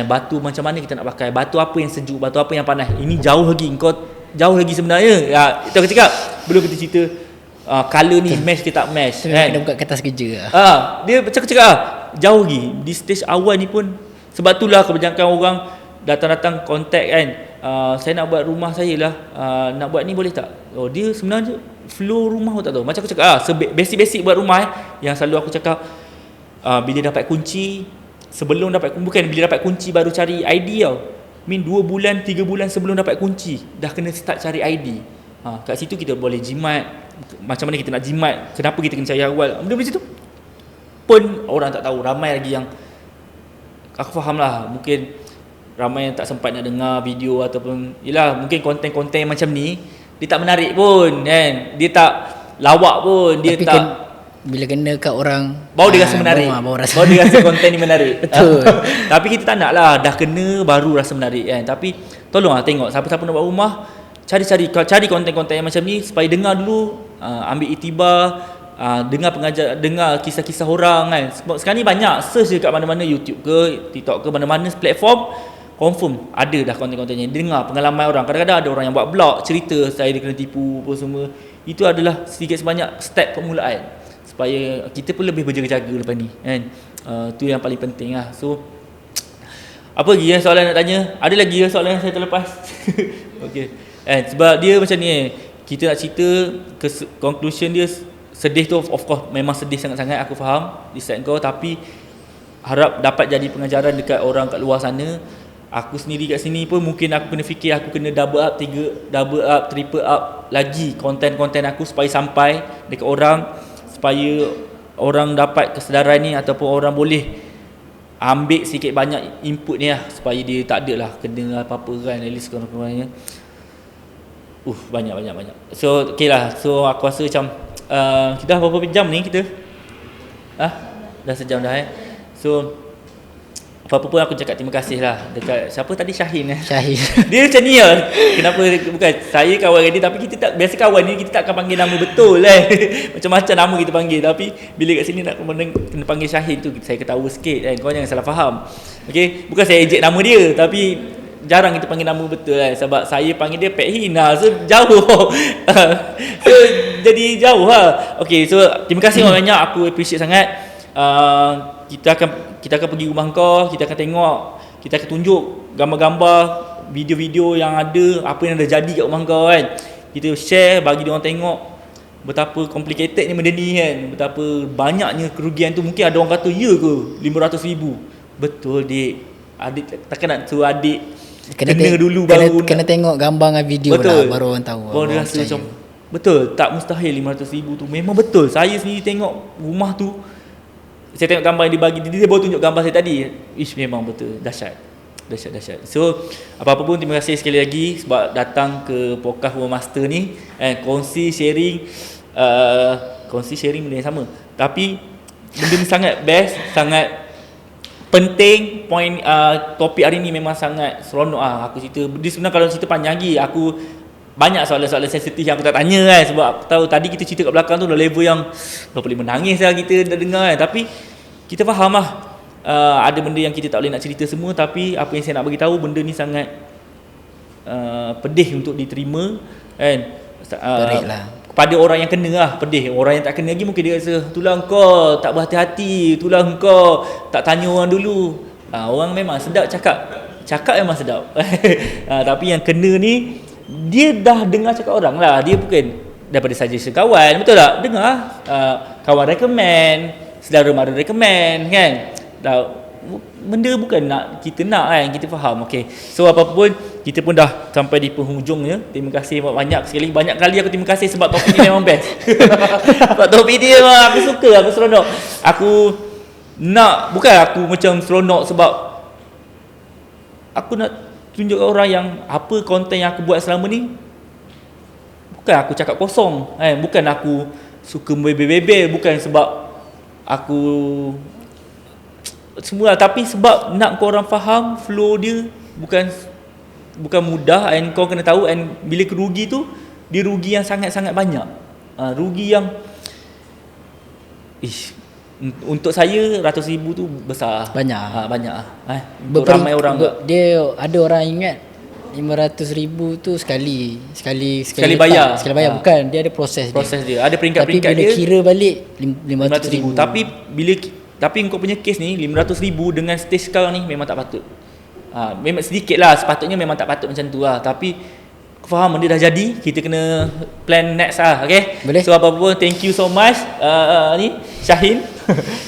Speaker 1: batu macam mana kita nak pakai, batu apa yang sejuk, batu apa yang panas. Ini jauh lagi sebenarnya. Itu aku cakap, belum kita cerita color ni match ke tak match kan. Kena buka kertas kerja
Speaker 2: dia macam aku cakap jauh lagi. Di stage awal ni pun Sebab itulah kebanyakan orang datang-datang kontak kan, saya nak buat rumah saya lah, nak buat ni boleh tak? Oh, dia sebenarnya flow rumah aku tak tahu. Macam aku cakap basic-basic buat rumah yang selalu aku cakap, bila dapat kunci, sebelum dapat, bukan bila dapat kunci baru cari ID tau. 2 bulan 3 bulan sebelum dapat kunci dah kena start cari ID. Kat situ kita boleh jimat, macam mana kita nak jimat, kenapa kita kena cari awal, benda macam tu pun orang tak tahu. Ramai lagi yang, aku faham lah, mungkin ramai yang tak sempat nak dengar video ataupun yelah, mungkin konten-konten macam ni dia tak menarik pun kan, dia tak lawak pun, dia
Speaker 1: tapi
Speaker 2: tak
Speaker 1: bila kena kat orang
Speaker 2: baru dia rasa menarik, baru dia rasa konten ni menarik.
Speaker 1: Betul.
Speaker 2: Tapi kita tak nak lah, dah kena baru rasa menarik kan. Tapi tolonglah tengok siapa-siapa nak buat rumah, cari konten-konten yang macam ni supaya dengar dulu, ambil iktibar, dengar kisah-kisah orang kan. Sekarang ni banyak, search je kat mana-mana, YouTube ke, TikTok ke, mana-mana platform, confirm ada dah konten-kontennya. Dengar pengalaman orang. Kadang-kadang ada orang yang buat blog, cerita saya dia kena tipu apa semua. Itu adalah sedikit sebanyak step permulaan supaya kita pun lebih berjaga-jaga lepas ni kan. Tu yang paling penting lah. So apa lagi soalan nak tanya? Ada lagi soalan yang saya terlepas? Okey. Sebab dia macam ni, kita nak cerita conclusion dia sedih tu, of course memang sedih sangat-sangat, aku faham di side kau, tapi harap dapat jadi pengajaran dekat orang kat luar sana. Aku sendiri kat sini pun mungkin aku kena fikir, aku kena double up, triple up lagi konten-konten aku supaya sampai dekat orang, supaya orang dapat kesedaran ni ataupun orang boleh ambil sikit banyak input ni lah, supaya dia tak ada lah kena apa-apa kan, at least korang-korangnya banyak. So okay lah, so aku rasa macam kita dah berapa jam ni kita? Dah sejam dah So apa-apa pun aku cakap terima kasih lah dekat siapa tadi, Syahin dia macam ni lah. Kenapa, bukan saya kawan dengan dia, tapi kita tak, biasa kawan ni kita tak akan panggil nama betul macam-macam nama kita panggil, tapi bila kat sini nak kena panggil Syahin tu, saya ketawa sikit kan, kau jangan salah faham. Okay, bukan saya ejek nama dia, tapi jarang kita panggil nama betul sebab saya panggil dia Pek Hina, so jauh so jadi jauh lah. Okay, so terima kasih banyak, aku appreciate sangat. Kita akan pergi rumah kau, kita akan tengok, kita akan tunjuk gambar-gambar, video-video yang ada, apa yang dah jadi kat rumah kau kan. Kita share, bagi dia orang tengok betapa complicated ni benda ni kan, betapa banyaknya kerugian tu. Mungkin ada orang kata, ya ke 500,000? Betul dik, adik takkan nak suruh adik kena dulu baru
Speaker 1: kena tengok gambar dengan video lah, baru orang tahu,
Speaker 2: baru dia rasa macam betul, tak mustahil 500,000 tu. Memang betul, saya sendiri tengok rumah tu, saya tengok gambar yang dia bagi, dia baru tunjuk gambar saya tadi, memang betul, dahsyat. So apa-apa pun terima kasih sekali lagi sebab datang ke podcast Rumah Master ni, kongsi sharing benda yang sama, tapi benda ni sangat best, sangat penting. Topik hari ni memang sangat seronok aku cerita. Dia sebenarnya kalau cerita panjang lagi, aku banyak soalan-soalan sensitif yang aku tak tanya kan, sebab aku tahu tadi kita cerita kat belakang tu dah level yang dah boleh menangis lah kita dah dengar kan. Tapi kita faham lah, ada benda yang kita tak boleh nak cerita semua, tapi apa yang saya nak bagi tahu, benda ni sangat pedih untuk diterima kan.
Speaker 1: Perik lah
Speaker 2: pada orang yang kena lah, pedih. Orang yang tak kena lagi mungkin dia rasa itulah kau tak berhati-hati, itulah kau tak tanya orang dulu. Orang memang sedap cakap memang sedap tapi yang kena ni, dia dah dengar cakap orang lah, dia bukan daripada saja sekawan, betul tak? Dengar kawan recommend, saudara mara recommend kan, benda bukan nak kita nak kan, kita faham. Okay, so apa pun kita pun dah sampai di penghujungnya. Terima kasih banyak sekali, banyak kali aku terima kasih sebab topik ni memang best sebab topik ni memang aku suka, aku seronok. Aku nak, bukan aku macam seronok sebab aku nak tunjuk orang yang apa konten yang aku buat selama ni, bukan aku cakap kosong bukan aku suka bebel-bebel, bukan sebab aku semua, tapi sebab nak korang faham flow dia bukan mudah, and kau kena tahu, and bila kerugi tu, dia rugi yang sangat-sangat banyak. Rugi yang untuk saya 100,000 tu besar, banyak untuk ramai orang.
Speaker 1: Dia ada orang ingat 500,000 tu sekali bayar. Bukan, dia ada proses
Speaker 2: dia. Ada peringkat-peringkat dia.
Speaker 1: Tapi bila kira balik 500,000.
Speaker 2: Tapi bila Tapi kau punya kes ni 500,000 dengan stage sekarang ni memang tak patut. Memang sedikit lah, sepatutnya memang tak patut macam tu lah. Tapi kau faham benda dah jadi, kita kena plan next lah, okay?
Speaker 1: Boleh.
Speaker 2: So apa-apa, thank you so much ni Syahin.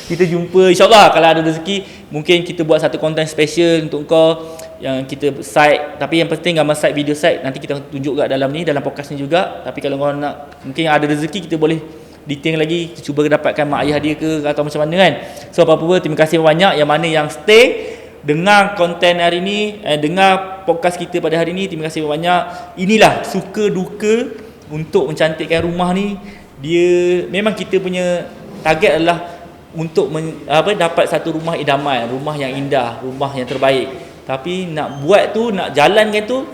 Speaker 2: Kita jumpa insyaAllah kalau ada rezeki, mungkin kita buat satu content special untuk kau yang kita side. Tapi yang penting gambar side, video side nanti kita tunjuk kat dalam ni, dalam podcast ni juga. Tapi kalau kau nak, mungkin ada rezeki kita boleh detail lagi, kita cuba dapatkan mak ayah dia ke atau macam mana kan. So apa-apa, terima kasih banyak yang mana yang stay dengar konten hari ni, dengar podcast kita pada hari ni. Terima kasih banyak. Inilah suka duka untuk mencantikkan rumah ni. Dia memang kita punya target adalah untuk dapat satu rumah idaman, rumah yang indah, rumah yang terbaik. Tapi nak buat tu, nak jalankan tu,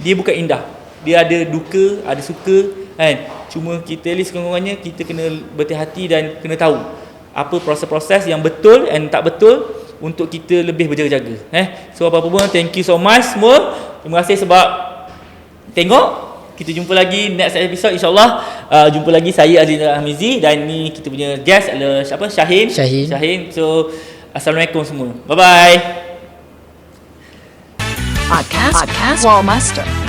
Speaker 2: dia bukan indah. Dia ada duka, ada suka kan. Cuma kita at least kurang-kurangnya kita kena berhati-hati dan kena tahu apa proses-proses yang betul and tak betul untuk kita lebih berjaga-jaga. So apa-apa pun, thank you so much semua. Terima kasih sebab tengok. Kita jumpa lagi next episode insyaAllah. Jumpa lagi saya Azizul Hamizi dan ni kita punya guest adalah siapa? Syahin. So assalamualaikum semua. Bye bye.
Speaker 3: Podcast Wallmaster.